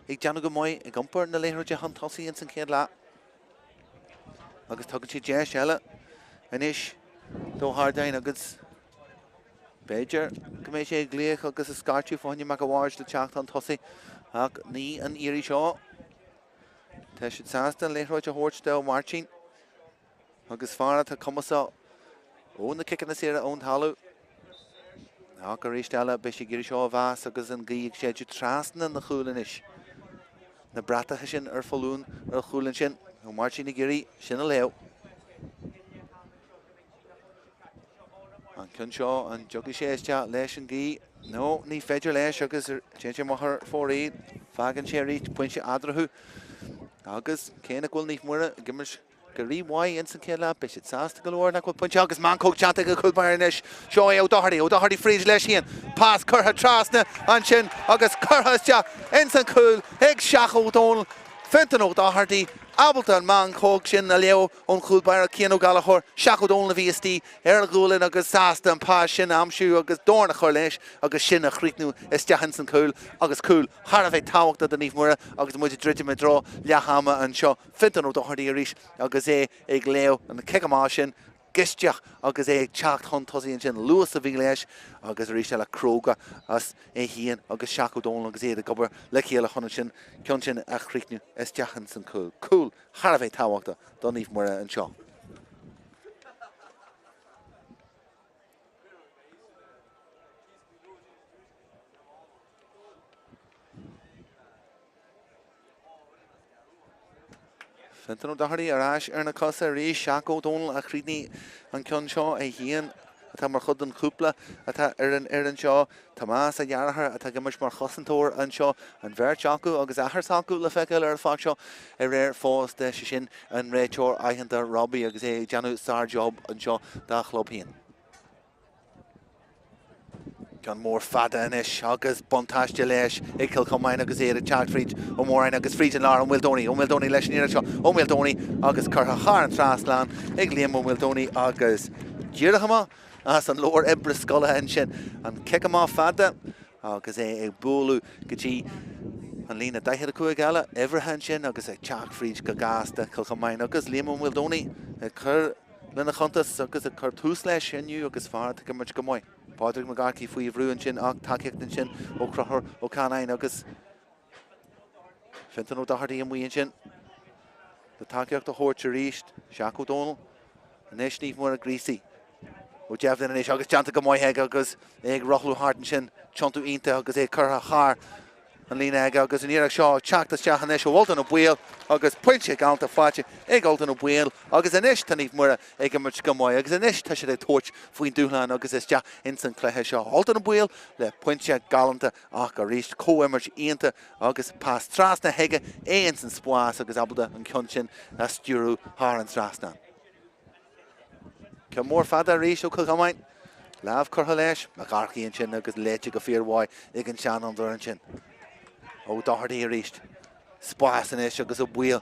ag deanna go mbeadh ag iompar na léithreide an tosaí in san céad lá agus tugann si dé eile inis dó hardain agus Beidir go méid sé gléach agus a scartú fáinne me go bhhaid le teacht an tosaí ach ní an irí seo Tá siad sásta an léithreid a thuirt de Máirtín agus fearr tá cumasá ón na cican na séire ón talú ach go ríist eile be sé gurí seo bhás agus an gcaíigh séidir trasna na chúlainn is na bratathe sin ar fallún ar chúlainn sin ó Máirtín na gurí sin a léamh. An cyn seo an jogi sé iste leis an gí nó ní féidir leis agus sé mothar fórí fagan sé ríit pointe adrathú agus céna bhfuil níomh muire gimmers go ríomháid in san céile be siad sásta go leor nach bhfuil pointe agus man cóteanta go chuilbar inis seo é ó dáthartaí fríd leis híon pás curtha trasna an sin agus curtha iste in san cúil ag seach ó dónal fintan ó dáthartaí Ableton man cóg sin a leo ón chúlbair a cíanú galachor seacu dón le VSD gúlin agus sásta an pá sin amsú agus dórna chur leis agus sin a chríicnú is deachan san cúil agus cúil Har a bheith táhachtta den níomh muire agus muidir dritte me drá leachama an seo fintan ó dochirdaí a rís agus ag leo an ceicamá sin gisteach agus teacht chun tosaí an sin luas a bhí leis agus a rís le cróga as híon agus seacu dón agus a gobar le chéile chuna sin ceann sin a chríicnú is deachan san cúil. Cúil Har a bheith táhachtta don níomh muire an seo. Fintan ó dochirdaí arás ar na cosa rís seacu dón a chríicní an ceann seo a híon atá mar chud an cúpla atá ar an seo tá más a dhearthar atá gimmers mar chosantóir an seo an bheirt seacu agus ahar seacu le feiceil ar fág seo ar réir fós de sin an réiteoir aitheanta Robbie agus deanú star job an seo dá chlub híon. Gan mór fada inis agus bontáiste leis ag Cill Chomáin agus a teachtríd ó mór agus fríd an lá an bhfuildóní leis an seo ó bhfuildóní agus chutha char an trasláán ag líam ó bhfuildóní agus díirechama as an lór ibre scola an sin an ceicamá fada agus ag búlú gotí an lína daithir cuaig eile ihrehan sin agus ag teachtríd go gáasta Cill Chomáin agus líam ó bhfuildóní ag chur lena chuntas agus a chur tús leis sinniu agus fearr go muid go móid. Pádraig McGarkey faoi bhrúin sin ach takeíochtain sin ó cruthir ó Canáin agus fintan ó dochirdaí an mhaoin sin de takeíocht a thuirt a ríist seacu dónal an éis níomh mór a grísaí ó deabhlinn inis agus deanta go móithe agus ag rothlú hartan sin tiontú ionta agus chutha char an lína aige agus an iarach seo teachtas teachan éis ó bhiltan ó buil agus pointe galanta fáte ag oltan ó buil agus inis tá níomh muire ag muid go móid agus inis tá sé ag tuairt faoin dúchláin agus is deach in san cluiche seo oltan ó buil le pointe galanta ach a ríist cóimirt ionta agus pás trasna heige éon san spáis agus abalda an ceann sin a stúrú thar an trasna. Ce mór fada ríis ó Cill Chomáin leabh chutha leis McGarkey an sin agus léite go fíorháid ag an sean an dúir an sin. ó dochirdaí a ríist spáis inis agus ó buil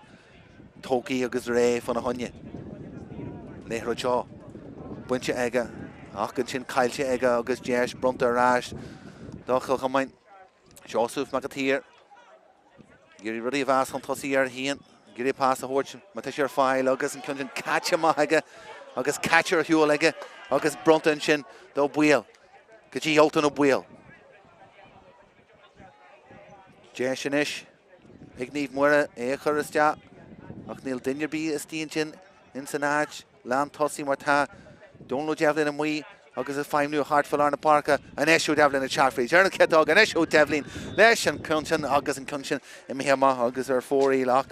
tócaí agus ré fan a honne léithre seo buinte aige ach an sin caiilte aige agus deis brunta arás dá Cill Chomáin seosúh me go tír gurí rudí bhas chun tosaí ar híon gurí pás a thuirt me sé ar fáil agus an cinn caite aige agus caite ar hiúil aige agus brunta an sin dó buil go dtí oltan ó buil. Deis inis ag níomh muire chur isteach ach níl duine bí is tíon sin in san áit lean tosaí mar tá dónló deabhlinn a muí agus is feimniú hartfuil ar na parca an éisiú deabhlinn a teachtríd ar an cetág an éisiú deabhlín leis an cunsin agus an cunsin i mhéama agus ar fóraí lech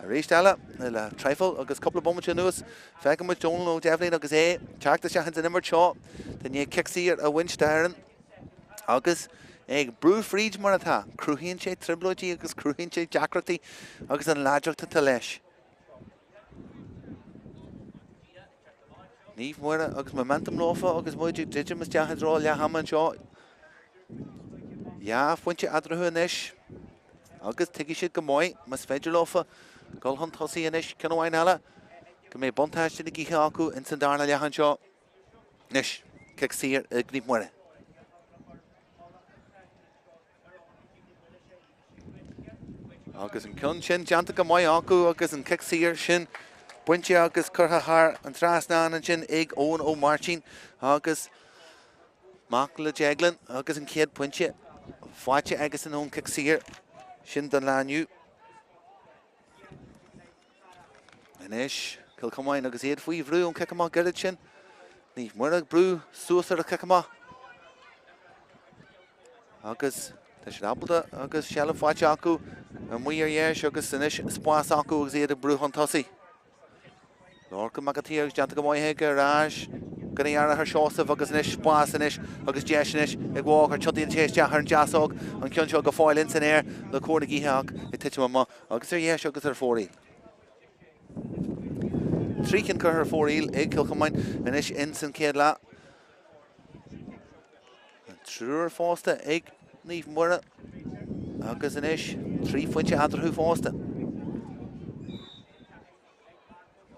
a ríist eile le treifil agus coppla bommate nuas feicim muid dónló deabhlín agus teachtas teachan san imirt seo den ní cicsaí a winsteiran agus ag brú fríd mar atá cruhíonn sé triblóidí agus cruhíonn sé deacrachtaí agus an láideachta tá leis. Níomh muire agus momentum láfa agus muidir didim is deachad rá leacham an seo. Ja, fuinte adrathú inis agus tuigi siad go móid mas féidir láfa golhan tosaí inis cin amháin eile go mé bontáiste na gíthe acu in san darna leachan seo nis cicsaí ag níomh muire. Agus an cunn sin deanta go móid acu agus an cicsaí sin buinte agus chutha thar an trasnáin an sin ag ón ó Máirtín agus mac le deaglann agus an céad buinte fáite agus an ón cicsaí sin don lániu. Inis Cill Chomáin agus iad faoi bhrú an ceicamá geirid sin níomh muire brú suasar a ceicamá agus tá sé abalda agus sealamh fáite acu an muir dhéis agus inis spáis acu agus iad a brú an tosaí. Lorca magatí agus deanta go móithe arás go ar th seosamh agus inis spáis inis agus deis inis ag bhág ar tudaíonn tééis deach ar an deasóg an ceann seo go fáil in san air le cuairna gíthe i tuite má agus ar dhéis agus ar fóraí. Trícinn chu ar fóraí ag Cill Chomáin inis in san céad le. An trúr fásta ag níomh muire agus inis trí fuinte adrathú fásta.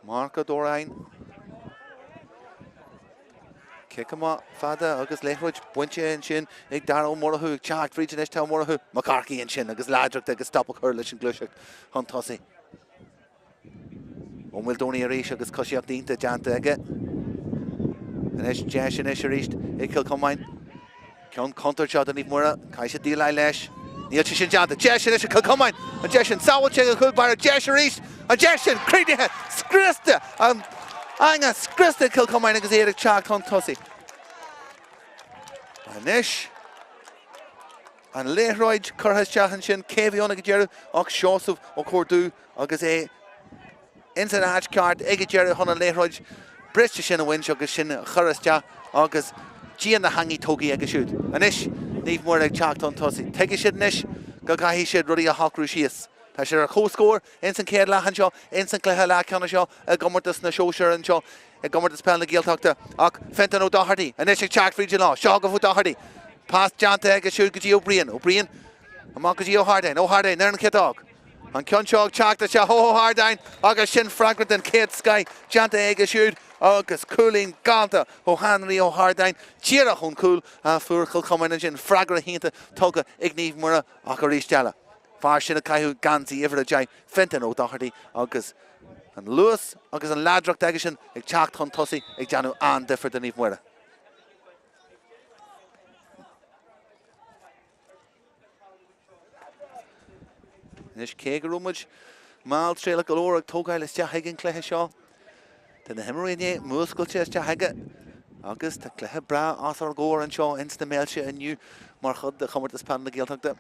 Marco Dorain. Kick him up, Fada, agus Leithroid, Buinche and Shin, Ig Darrow Morahu, Chart, Region Eshtown Morahu, McCarthy and Shin, agus Leathcheannais, agus Stop a Curlish and Cluiche, Huntossi. Will Donny Arish, agus Cushiak Dinta, Janta Ege. And Esh Jash and Esh Arish, Ikil Comórtas. Kion Counter shot and Muire, Kaisha Delay Lesh, Neil Chishin Janta, Jash and Esh Comórtas, and Jash and Sawacheg, Kulbar, Jash Arish, and Jash and Creedy Head, Skrista, and Anga Skrista Kill Comórtas, agus Eric Chart Huntossi. And Esh. And Leithroid, Curhas Chahanshin, Kevion Agajeru, Och Shosov, Okordu, agus Inside a hatch card, Egajeru, Honna Leithroid, British Shin a winch, agus Shin, Churasja, agus Gian the Hangy Togi Egashoot. And Ish, Neve Muire Chalk on Tossi. Take a shit Nish, Gagahi Shid, Ruddy a Hawk Rushias. Tasher a co score, Instant Ked Lahanshaw, Instant Clehala Canashaw, a Comórtas na Sóisear and Shaw, a Comórtas Peile Gaeltachta, Och Fenton O'Doherty, and Ish Chalk Region Law, Shog of O'Doherty. Past Janta Egashoot, Gaji O'Brien, and Marcus O'Hardine, Nern Kedog. And Kionchog Tráchtaire ho Hardine, agus Shin Fragrant and Kate Sky, Janta Egashoot, agus Cooling Ganta, Henry O'Hardine, Chira Hun Cool, and Furkel Comórtas and Shin Fragrant Hinta, Toga, Igneve Muire, Akarish Jala. Far Shin Kaihu Ganzi, Everajai, Fenton O'Doherty, agus and Lewis, agus and Ladrock Dagishin, Ig Chalk Tossi, Ig Janu and different than Eve Muire. Nish Kegarumage, Mal Trail Galore, Togai, Let's Jahagan Cluiche Shaw. Then the Hemorrhage, Muscle Chest Jahaga, August, the Cluiche Bra, Arthur Gore and Shaw, Instant Méilte and New Marchud, the Comórtas Peile Gaeltachta.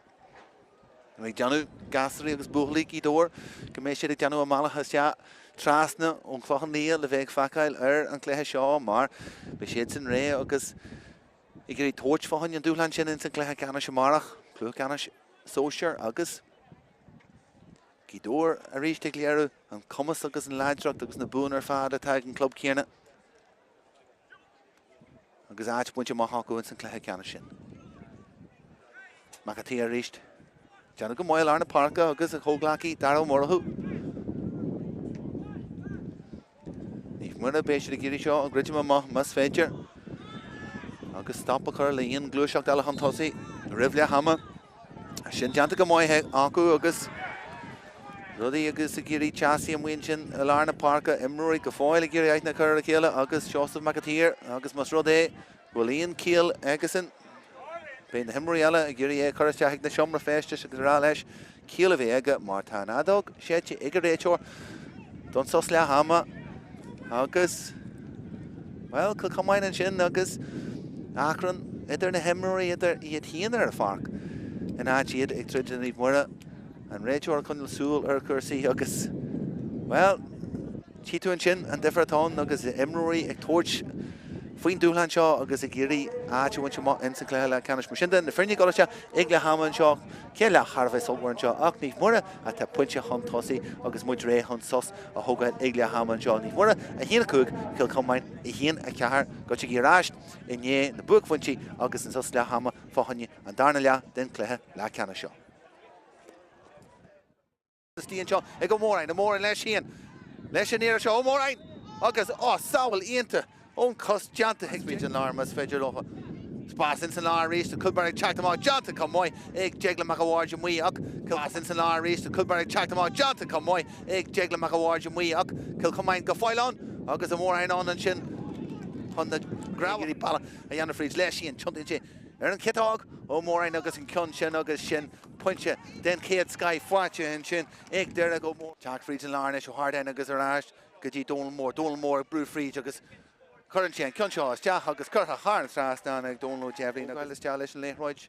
Like Janu, Gassery, August Buhliki door, Commission Janu Amala has ja, Trasna, Unclohan Nia, Leveg Fakail, and Cluiche Shaw, Mar, Bishets and Ray, August. You get a torch for Hunyan Dulan Shin, Instant Cluiche Canash Marach, Cluiche Sóisear, August. Gidor a reach Tigliero and Comas agus and Leathcheannais agus na Booner Fada tag and Club Kierna. Agus Arch Bunch of Mahako and St. Leathcheannais. Makatia reached Janago Moyle Arna Parka, agus a Hoglaki, Darrow Morahu. If Muire Besh the Giri Shaw, and Gridjima must feature. Agus Stop a Curly in Glushok Dalahantosi, Rivlia Hammer. Shin Jantaga Moy Aku Agus. Ruddy agus a Giri Chassis and Winchin, Alarna Parka, Emery, Gafoil, Giri Aitna Currakilla, Agus Joseph Makatir, Agus Musrode, William Cill, Egerson, Bain the Hemriella, Giri Currachak, the Shumra Festish, Gralesh, Cill of Ega, Martin Adog, Shetchi, Egerachor, Don Sosla Hama, Agus, well, Comórtas and Shin, Agus, Akron, Eder the Hemry, Eder Yet Heener a Fark, and Achid, Ectrigen Eve Muire. And Rachel Conall Soul Urcursi Agus. Well, Chitu and Chin and Differaton Agus Emery, a torch, Fine Dulan Shaw, Agus a Giri, Achu and Chama, and St. Canish Machinda, the Fernie Golasha, Igla Hammond Shaw, Kella Harvest Oldborn Shaw, Aknif Muire, at the Puncha Hunt Tossi, Agus Muire Hunt Sos, a Hoga Igla Hammond Shaw, Nif Muire, a Hien Cook, Kill Comórtas, a Hien, a Kahar, Gotcha Girashed, in Ye, the book Funchi, Agus and Sosla Hammer, Fohanya, and Darnalia, then Cluiche Leathcheannais Shaw. Stian Shaw, I go more and more and less Ian. Less near Shaw, more right. August, Sowell, Ianta, Cust, Janta, Higsby, and Larmas, Fedger, Sparsins and Lar Reese, the Culberry Chack them out, Janta, come moy, Egg Jegla Macawarge and we up, Sparsins and Lar Reese, the Culberry Chack them out, Janta, come moy, Egg Jegla Macawarge and we up, Kilcomain, Gafoil on, August, and more on and Shin, on the gravelly pala, a Yana Freeze, less Ian, Chuntin, Aaron Kitog, more I August and Kunshin, August Shin. Puncha, then Kate Sky, Fortune and Shin, Egg there I go more. Jack Freeze and Larnish, hard end August Arash, Gaji Donal more, Brew Freeze, August Current Shin, Kunshaw, Jack August Curta Harn Stras down, Egg Donal Javlin, August Jalish and Leithroid,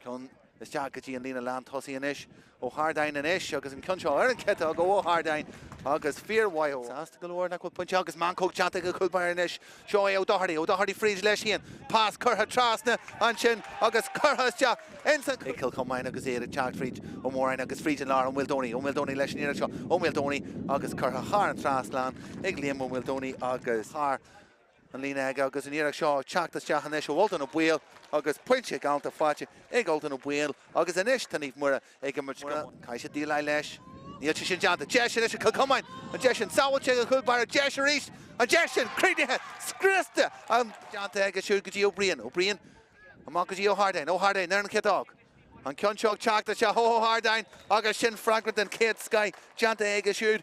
Kun, the Jack Gaji and Lena Land Tossi and Ish, Hardine and Ish, August and Kunshaw, Aaron Keta, go Hardine, August Fear, why Sast Galore, Nack with Punch, August Mancoke, Chantic, Culbar and Ish, Shoy O'Doherty Freeze Leshian, Pass Curha Trasna, and Shin, August Curha Jack, Ensign, Kill Comórtas, August Ada, Jack Freeze, more August Freeze and Lar, Wildoni, Leshian, Wildoni, August Curha Harn Traslan, Igliam, Wildoni, August Har. And Lena August and Eric Shaw, Chaktas Jahanesh, Walton of Wheel, August Punchik, Alta Fachi, Egg Alton of Wheel, August and Ish, Tanif Muire, Eggamach, Kaisha Delay Lesh, Níl sin deanta Jesin is Comórtas an Jesin saoilte go chubar Jesin ríist an Jesin crídithe scrista an deanta ag siú go dtí O'Brien amach go dtí O'Hardain nar an cetág an ceanseog teachta se O'Hardain agus sin Franklin den Kate Sky deanta ag siúd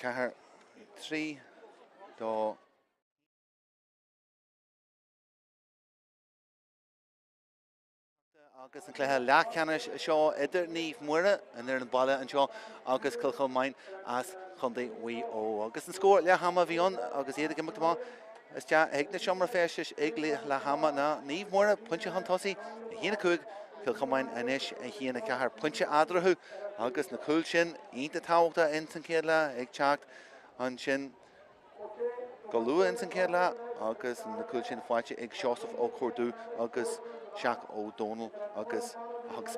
Cahar 3 do agus an Cluiche Leathcheannais seo idir Naomh Muire an ar an baile an seo agus Chomáin as chundaí wi ó agus an scór le hama bhíon agus iad gimach má is te ag na seomra féis ag le hama na Naomh Muire puinte an tosaí híana cúig Chomáin inis a híana cahar puinte adrathú agus na cúil sin ionta táhachta in san céadla ag teacht an sin go lua in san céadla agus na cúil sin fáilte ag seosah ó Cordú agus Seach ó Donal agus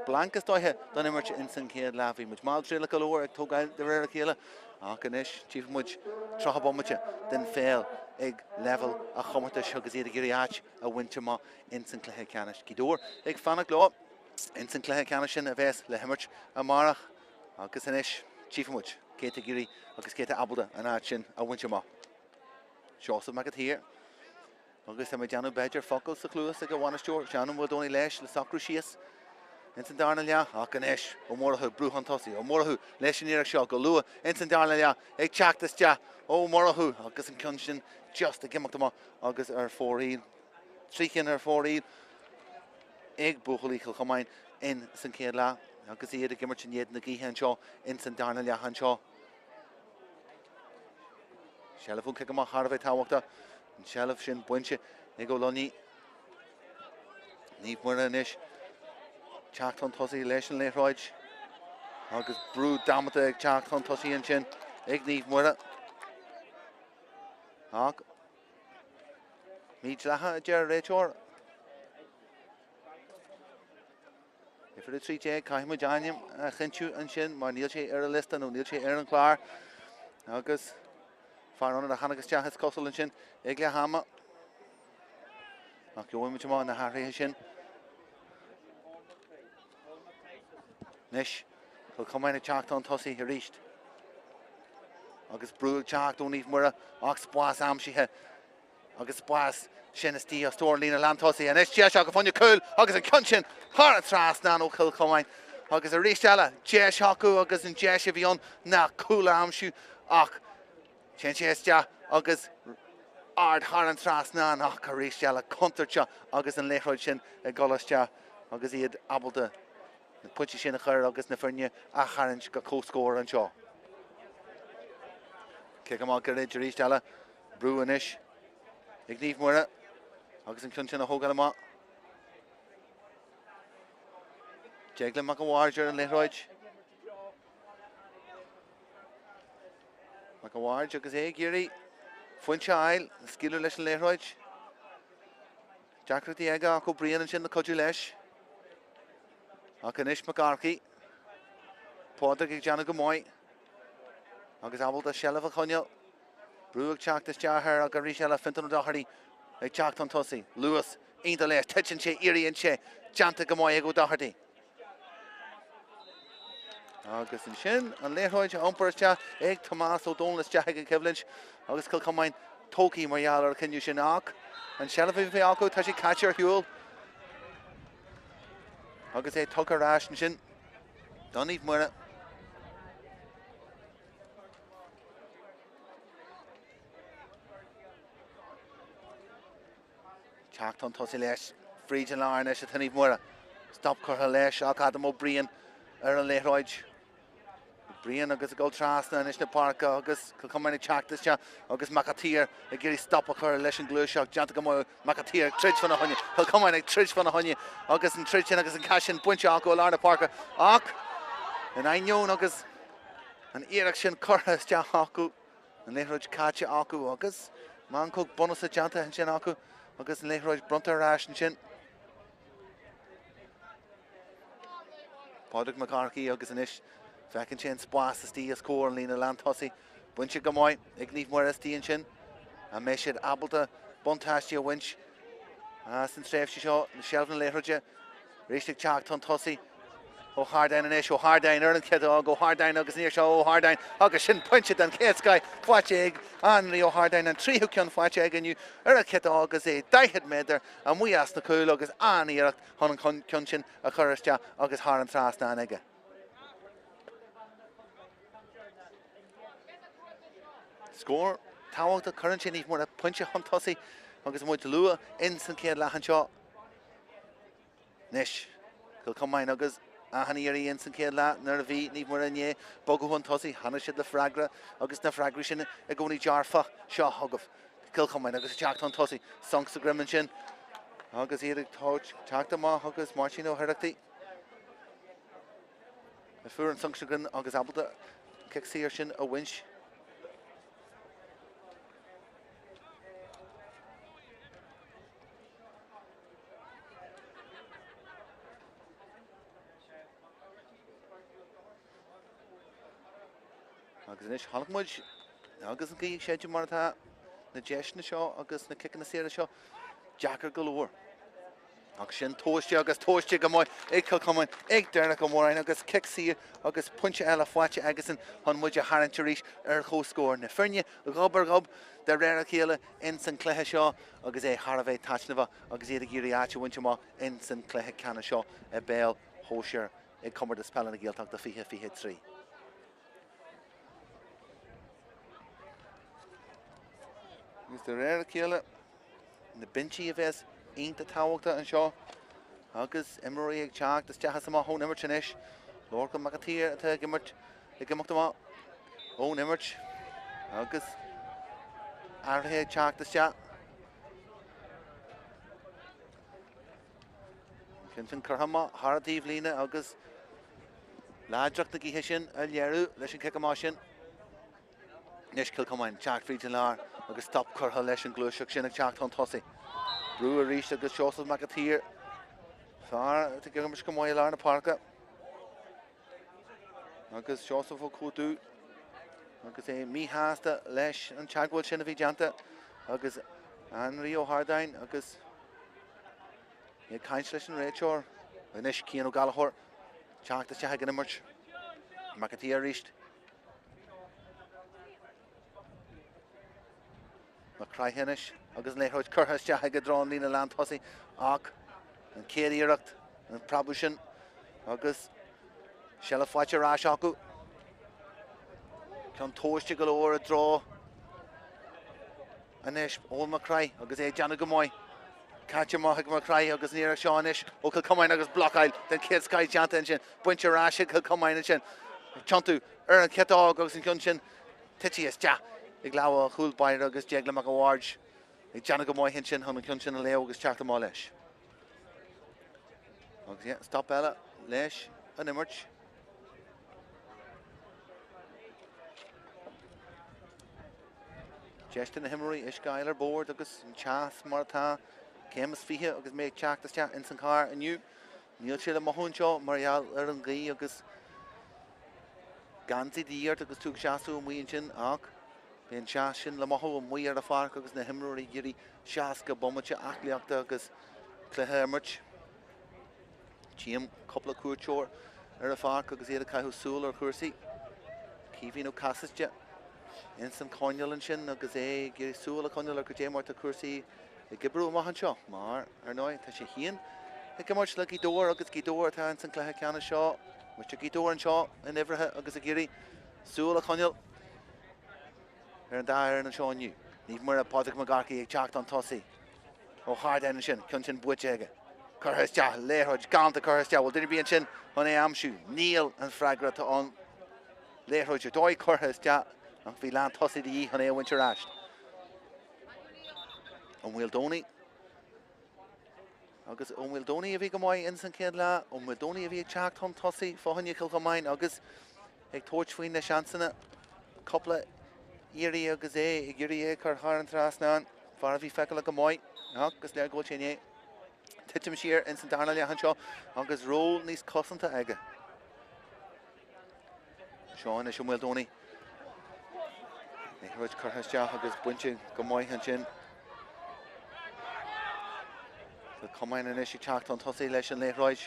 blancas dóithe don imirt in san céadla bhí muid máil tríla go leir ag tógáil de réir a chéile ach inis tíomh muid trothabomate den féil ag level a chomartas agus iad a gurí áit a bhainte má in san Cluiche Ceannais Gidúr ag fanna gló in san Cluiche Ceannais sin a bheits le himirt a marach agus inis tíomh muid céta gurí agus céta abalda an áit sin a bhainte má seosah me go tír agus am deanú beidir focail sa clúas a go bhaineisteoir deanú bhd ónna leis le sacrú síos in san darna lea ach inis ó mórthú brúthan tosaí ó mórthú leis sin iarach seo go lua in san darna lea ag teachtas te ó mórthú agus an cion sin just a gimachta má agus ar fóríl tríchan ar fóríl ag buchailí Chomáin in san céadla agus iad a gimmart sin iad na gíthe an seo in san darna lea an seo Seilefún cic amach Harbheith táhachta an seilef sin buinte ag ó loní Naomh Muire inis teacht an tosaí leis an léithráid agus brú damata ag teacht an tosaí an sin ag Naomh Muire ach míid letha a dear réiteoir ifir a trí dé caiimú deanim a chintiú an sin mar níl sé ar a lista nó níl sé ar an chlár agus Farón a chanagus teachas cosol an sin ag le hama ach joimid má na háirithe sin Nis Chomáin a teacht an tosaí a ríist agus brúil teacht ó Naomh Muire ach spás amsithe agus spás sin is tí a stór lína land tosaí an is te se go fáinne cúil agus an cion sin thar an trás ná ó Chomáin agus a ríist eile deis acu agus an deis a bhíon na cúla amsú ach sin sé agus ard thar an trás ná ach a ríist eile contarte agus an léithráid sin a golaiste agus iad abalta na puinte sin a chur agus na firne a charint go cóscóir an seo. Cic amach go réid ríist eile brú inis ag Naomh Muire agus an cion sin a thógáil amach Deagla mac an bhhardear an léithráid mac an bhharde agus é géirí fuinte ail sciúil leis an léithráid deacratí aige ach ó bríon an sin na codú leis ach inis mac arcaí pádraigh ag deanna go máid agus abalta seileh a choinneal brúigh teachtas dearthar a go rí seile fintan dotharí ag teacht an tosaí luas ionta leis teitin sé iríonn sé deanta go máid ag ó dothartaí agus an sin an léithráid iompairiste ag Tomás ó Donal deach ag cebhlint agus Chomáin tócaí margheall ar ciniú sin ach an seileh bhí acu tá sé caitear hiúil agus é tugar ráis an sin don Naomh Muire teacht an tosaí leis fríd an láir leis a Naomh Muire stop chutha leis ach adam ó bríon ar an léithráid bríon agus a ggóil trasna inis na parca agus Chomáin ag teachtas te agus Máirtín ag gurí stop a chur leis an glúiseach deanta go máid Máirtín ag trid fan na haine Chomáin ag trid fan na haine agus an trid sin agus an caisin buinte acu ó lár na parca ach in ainion agus an iarach sin chutha teach acu an léithráid caite acu agus man cog bonus a deanta an sin acu agus an léithráid bronta ráis an sin Pádraigh mac arcaí agus inis fecinn sin spás a tí a scór an lína land tosaí buinte go máid ag Naomh Muire tíon sin a mé siad abalta buntáistí a bhaint san tréimhsí seo na seilbh na léithráide rééis ag teacht an tosaí ó Hardain inis ó Hardain ar an ceadá go Hardain agus níor seo ó Hardain agus sin puinte den céadscaid fáilte ag anraí ó Hardain an tríú ceann fáilte ag aniu ar a ceadá agus é 10 méadar a muas na cúil agus aníireacht chun an ceann sin a chuiriste agus thar an trás ná aige. Score táhacht a current sin níomh mór a pointe chuntosí agus muid lua in san céad leathan seo. Nis, Comórtas agus ahanairí in san céad leat nar a bhí níomh mór inné bogu chuntosí hana siad le freagra agus na freagra sin a gcónaí dearfa seo thugah. Comórtas agus teacht chuntosí sang sa grimin sin agus iad teacht amach agus Máirtín ó Thuireachtaí. A fuair an sang sa grin agus abalta Cill sin a winch. Agus inis halachmuid agus an gaíigh séidir mar atá na deisna seo agus na kickan na séra seo Jackar galore. Agus sin tóiste agus tóiste go maiid ag Comórtas ag dearna go mórain agus Cill agus punte eile fáte agus an muide haint arís ar chóscóir na firne gob de réir chéile in san cluiche seo agus é Harbheith taisnamh agus iad a gíirí áte bhainte má in san cluiche ceanna seo a béal Sóisear ag Comórtas Peile na Gaeltachta 5-3. Gus de réir chéile na bintí a bheits Ínta táhachta an seo agus imirí ag teach das teachas amach ón imirt sin is Lorca Macatír atá gimmart i gimachta má ón imirt agus airthe ag teach das teach cin curthama Tharatíh lína agus láideach na gíthe sin a léirú leis an cic sin Nis Comórtas teach fríd an lár agus stop curtha leis an Cluiche sin ag teach chuntosí. Brú a ríist agus Seosas Macatír fear a gimar go maiid lár na parca agus Seosas ó cúdú agus é mítheasta leis an teagháil sin a bhí deanta agus anrí ó Hardain agus é caint leis an réiteoir inis cían ó galachóir teachta teach gan imirt Macatír ríist na craithenis agus léthóid curthas teach go drán lína landthosaí ach an céiríireacht an prabú sin agus se le fáite rás acu ceann tóiste go leor a drá inis ó mar crai agus é deanna go maiid caite maithe mar crai agus níar seánis ó Comórtas agus blocail den céad scaid deanta sin buinte ráise Comórtas sin teantú ar an cetág agus an cion sin titíos te ag leabhar chúlbair agus deagla mac bhhaird ag deanna go maiid hin sin chun an cion sin a leo agus teachta má leis. Agus stop eile leis an imirt. Deiste na himirí is gail ar bord agus an teas mar atá cémas fiche agus méid teachtas teach in san car aniu. Níl siad a mothún seo marall ar an gaí agus gantaí díart agus túg seaasú muon sin ach bhíon seaas sin le mothú muí ar a farc agus na himirí géirí seaas go bommate achliaachta agus cluiche imirt. Tíam coppla cuairteoir ar a farc agus iad a caiithú súil ar chuirsaí. Cíhín ó casaiste in san Conall sin agus é géirí súil a Conall ar go dé mairt a chuirsaí i gibrú amach an seo mar ar náid tá sé hían i gimmart le gídóir agus gídóir tá in san cluiche ceanna seo muiste gídóir an seo in ibrithe agus a géirí súil a Conall ar an dair an seo aniu. Níomh mar a pádraigh magarcaí ag teacht an tosaí ó Hardain sin chun sin buite aige. Curthas teach léthóid gananta curthas teach bhfuil duine bíonn sin chun é amsú níl an freagra tá an léthóid dóid curthas teach ach bhí lean tosaí í chun é bhainte ráist. An bhfuil dónaí agus an bhfuil dónaí a bhí go maiid in san céad le an bhfuil dónaí a bhí ag teacht chun tosaí fáinne Comórtas agus ag tóid faoin na seansanna coppla íorí agus é i ggurí é chu thar an trasnáin far a bhí feiceáil go maiid agus le ggóil sin é titim siar in san darna leathan seo agus ról níos cosanta aige. Seán is bhfuil dónaí Ruid curthas teach agus buinte go maiid an sin. Comórtas inis ag teacht an tosaí leis an léithráid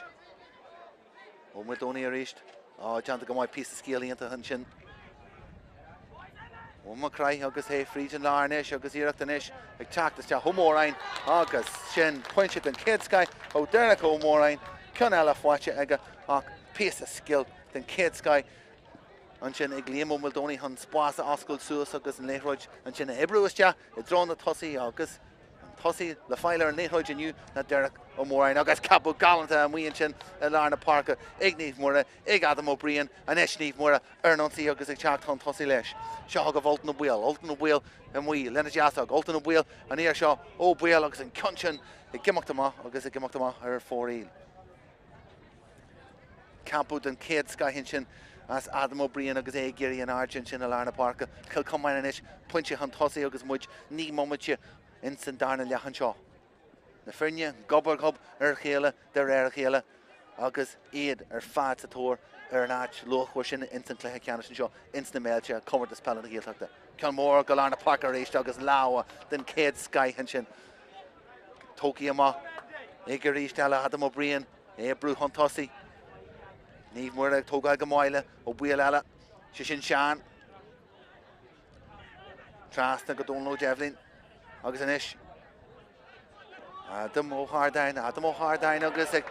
ó bhfuil dónaí a ríist deanta go maiid píos scéalaíonta an sin. Ó mar crai agus é fríd an lár inis agus iireachta inis ag teachtas teach Comórtas agus sin pointe den céad scaid ó dearna Comórtas ceann eile fáite aige ach píos scéal den céad scaid an sin ag líam ó Mildóní han spása ascail suas agus an léithróid an sin Ibrúiste I drón na tosaí agus tosaí le fáile ar an léithróid iniu na Derek ó Mórain agus capú galanta a muon sin a Lárna Parka ag Naomh Muire ag Adam O'Brien an eis Naomh Muire ar an ansaí agus ag teacht an tosaí leis. Seo aga Oltan O'Bwil a muí lena deasag Oltan O'Bwil an íar seo O'Bwil agus an consin ag gimachtamá agus ag gimachtamá ar fóríl. Capú den céad scaithinn sin as Adam O'Brien agus é géirí an Argent sin a Lárna Parka chuil Comórtas an isis pointse an tosaí agus muid ní momaite in san darna leachan seo. Na firne gobargob ar chéile de réir chéile agus iad ar fad sa tóir ar an áit lochhuir sin in san Leathcheannais seo ins na Méilte Comórtas Peile na Gaeltachta. Ceann mór go Lárna Parka rééis agus láha den céad scaithinn sin. Tócaí amach ag go ríiste eile Adam O'Brien é brú an tosaí. Naomh Muire tóga go máile ó bhuiil eile si sin seán. Trasna go Domhnach Devlin agus an isis. Adam O'Hardain agus ag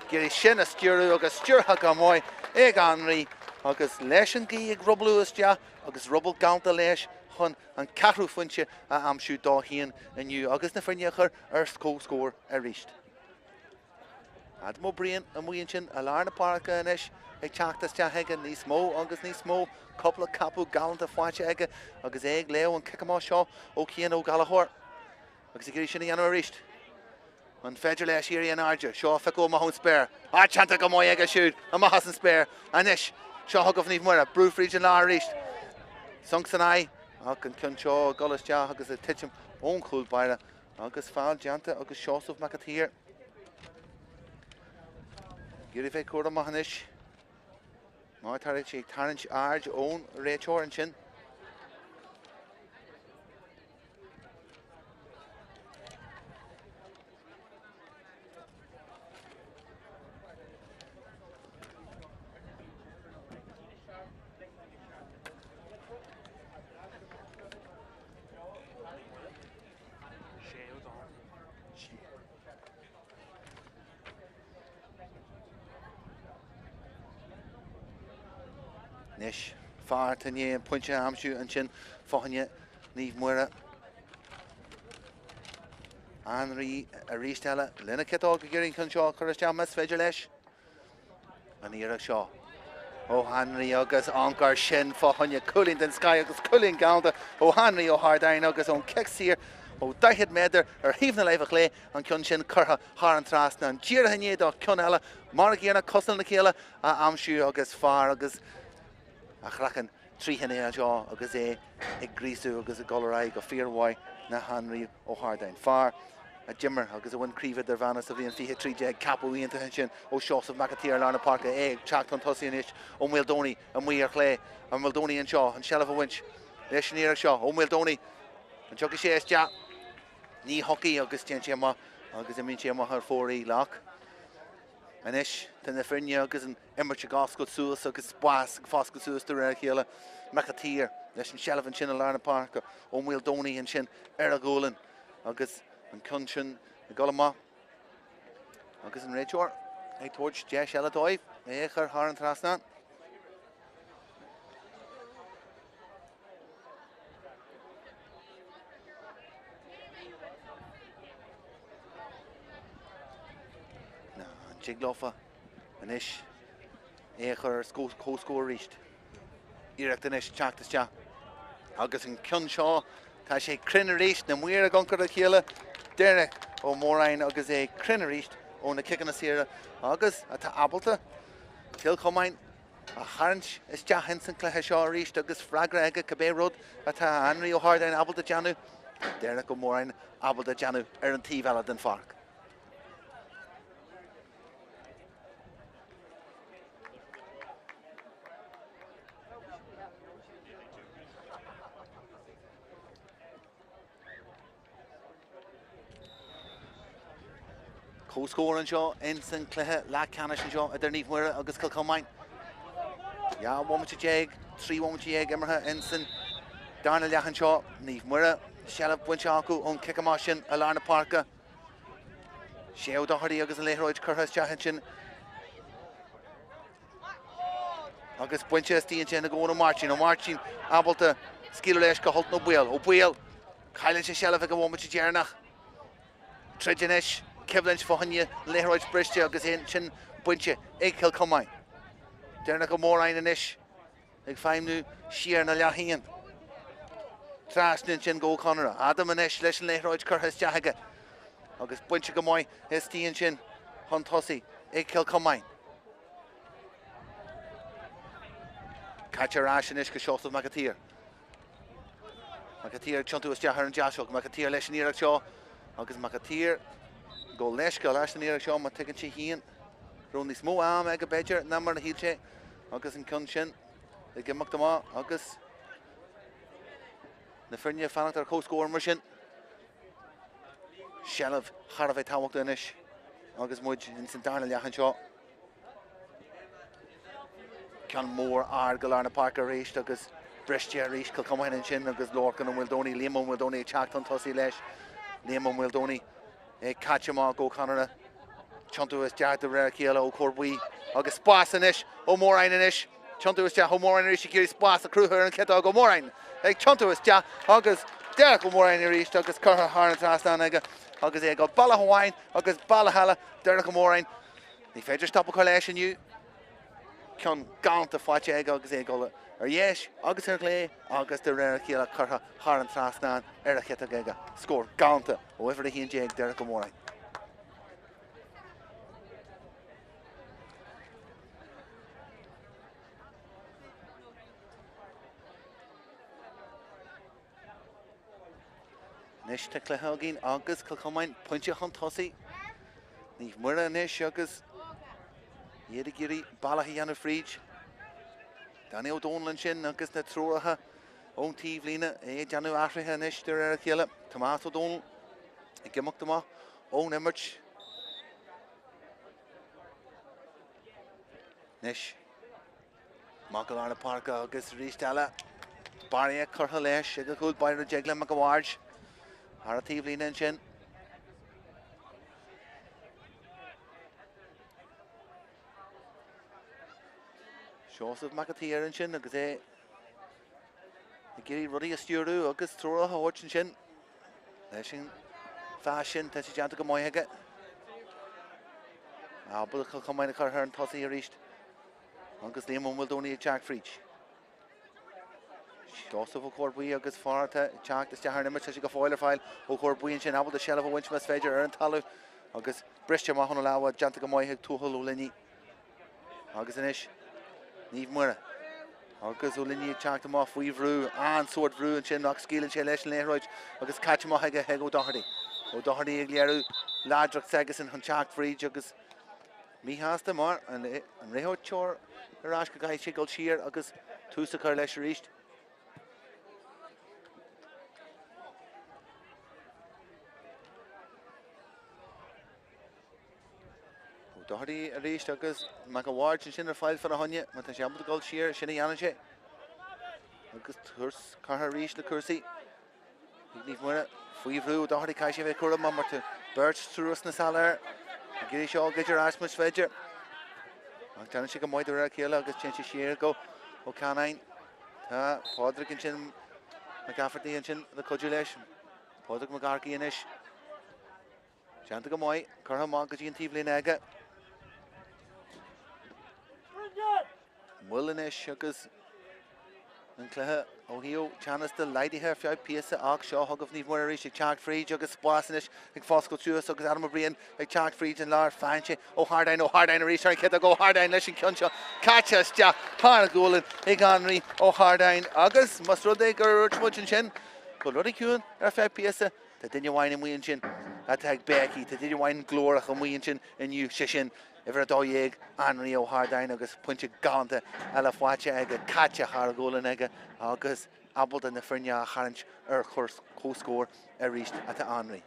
géirí sin a stiúrú agus stiúrtha go máid ag anraí agus leis an gí ag rublúiste agus rubal ganta leis chun an ceathrú fuinte a amsú dá híon iniu agus na firne chur ar scór a ríist. Adam O'Brien a muon sin a Lárna Parka an isis ag teachtaiste heige níos mó agus níos mó coppla capú galanta fáilte aige agus ag leo an cicamá seo ó chéan ó Galahor agus ag géirí sin a dhéanamh ríist. An féidir leis íorí an Arge seo feicó mahón spéir. Teanta go máid aige siúd a mahas an spéir an isis seo thugah Naomh Muire brúfríd an lá ríist. Sung san ai ach an cinn seo golas agus a titim ón clúd baile agus fáil deanta agus seosamh mac a tír. Géirí fé cuara amach an isis. Máirtín sé tarint Arge ón réiteoir an sin. Nish, far tanye and punch amshu and chin fáinne Naomh Muire. Anraí a ríist eile lena cetáil go géiríonn chun seo chuir isteach mas féidir leis. An íarach seo. Ó Henry agus angar sin fáinne culín den Sky agus culín galda ó Henry ó Hardain agus ón Cecsír ó 10 méadar ar híomh na leibh lé an cion sin curtha thar an trasna an díortha inéad ó cion eile mar gcéanna cosal na chéile a amsú agus far agus a chrachan tríhanna a seo agus é ag grísú agus a golará go fearmhaid na Henry ó Hardain. Far a Jimmer agus a bhain críomh ar bhana sa bhíon fiche tríide capú íonta sin ó seosamh mac a tíar Lárna Parka ag teacht an tosaí an isis ó Mildóní a muí ar chlé an Mildóní an seo an sealamh a winch leis an íarach seo ó Mildóní an tugadh sé isteach ní hocaí agus tíon sé amach agus a mín sé amach ar fóraí lech. An isis den na firne agus an immerte gascail suas agus spás fáscail suas do réir chéile mac a tír leis an sealamh an sin a Lárna Parka ó Mildóní an sin ar a ggólan agus an cunsin a golama agus an réiteoir ag tuairt de seile dóibh é chur thar an trasna. Na an jiglofa an isis é chur cóscóir ríist. Iirecht an isis teachtaiste agus an cun seo tá sé crinne ríist na Muire goncar a chéile Derek ó Mórain agus é crinne ríist ó na cican na sira agus a tá abalta Cill Chomáin a charint is deachhin san cluiche seo ríist agus freagra aige cabbé rud a tá Henry ó Hardain abalta deanú Derek ó Mórain abalta deanú ar an tíomh eile den farc. Cóscóir an seo in san cluiche Leathcheannais an seo a Naomh Muire agus Cill Chomáin. Ja, 1-8, 3-1 immerthe in san darna leachan seo Naomh Muire sealamh buinte acu ón cicamá sin a Lárna Parka. Sé ó dothaí agus an léithróid curtha isteach sin. agus buinte stíon sin go na Máirtín ó Máirtín abalta skill leis go holt nó buil ó buil caiilann sé sealah go bhfuil dearnach Trídenis ceblann fáinne leithróid briste agus é sin buinte ag Cill Chomáin dearnach go Mórain inis ag feimnú siar na leathíon Trásnin sin go Conall Adam inis leis an leithróid curthas deaige agus buinte go maiid is stíon sin chun tosaí ag Cill Chomáin Catcher Ashen is go seosamh Macatír. Macatír tiontu is deachar an deasog. Macatír leis an iarach seo. Agus Macatír go leis go leis an iarach seo má tuigeann sé híon. Rún ní smó am ag a beidir na mar na híl sé. Agus an cun sin ag gimach má agus na firne fannacht ar cóscóir mar sin. Sealah charbh é táhacht inis agus muid in san darna leachan seo. Can mór argal na Parker réist agus briste réist Cill Chomáin an sin agus Lorcan an Wildoni Liam Wildoni teachtan tosí leis Liam Wildoni catcha má go Conall Chontu is deart a rare céile ó Corbuí agus spás inis ó Mórain inis Chontu is deach ó Mórain réist céir spás a cruúthar an ceta go Mórain ag Chontu is deach agus deach ó Mórain réist agus curtha hána trasán aige agus é go balla Hawain agus balla hala deach ó Mórain ní féidir stoppa chu leis aniu Can ganta fáte ag agus é gola ar dhéis agus ar lé agus de réir chéile chutha thar an trasnán ar a cheta gaige scór ganta ó ifir a híon déag deire go Mórain. Nis te cluiche agin agus Cill Chomáin pointe chun tosaí ní Muire inis agus Ieri giri balahi an fríd. Danny O'Donnell sin agus na trocha ón tíomhlína é Danú Afrithe inis ar a chéile. Tomás O'Donnell I gimach má ón imirt. Nis Macalarna Park agus rístela Barria curtha leis ag a chúd bair a jeagla me go bhhaird ar a tíomhlína sin. Seosamh Macatír an sin agus é I géirí rudí a stiúrú agus trocha óirt an sin leis sin feas sin tá sé deanta go maithaige ábal Cill Chomáin a chur an tosaí a ríist agus Liam Wildoni ag teach fríd. Seosamh ó Corbuí agus fáirte teach is deachar nimir tá sé go fáil ar fáil ó Corbuí an sin ábal de sealah a bhaint mas féidir ar an talú agus briste má chuna leabhar deanta go maithaigh túthal ó linní agus inis Níomh Muire agus ó linní teach má faoi bhrú an suirt bhrú an sin agus scílann sé leis an léithróid agus catcha má ag Ó Doherty. Ó Doherty ag léarú ládracht agus an teach fríd agus mítheasta mar an réthóid teir arás go gaiith sé go siar agus túsa chuir leis a ríist. Doherty a ríist agus me go bhhaird sin ar fáil fan a honne má tá sé ambal go siar sinna dhéanann sé agus thuirs cartha ríist le cursaí Níomh Muire faoi bhrú Doherty caiith sé bheith cura mar tú beirt trúras na salar a géirí seo gaidir asmas féidir ach teann sé go maid ar a chéile agus tin sé siar go ó Canáin tá Pádraig an sin na gaffartaí an sin na codú leis Pádraig me garcaí inis teanta go maid curtha má go dtíon tíomhlín aige Mullanis agus an cluiche ó Íochtar de leidithe feadh píosa ach seo thugah Níomh Muire ag teach fríd agus spásanis ag fáscail túas agus Adam Brian ag teach fríd an lár fáinse ó Hardain a ríist ar chéad a go Hardain leis an cion seo catcha deach pána gúlan ag anraí ó Hardain agus mas rud é gur muid an sin go rudí ciúin ar feadh píosa tá duine bhain an muon sin a teag becí tá duine bhain glórach an muon sin inniu sé sin Ifir a dóiag anraí ó Hardain agus pointe ganta eile fáte ag catcha thar gúlan aige agus abalta na firne a charint ar cóscóir a ríist atá anraí.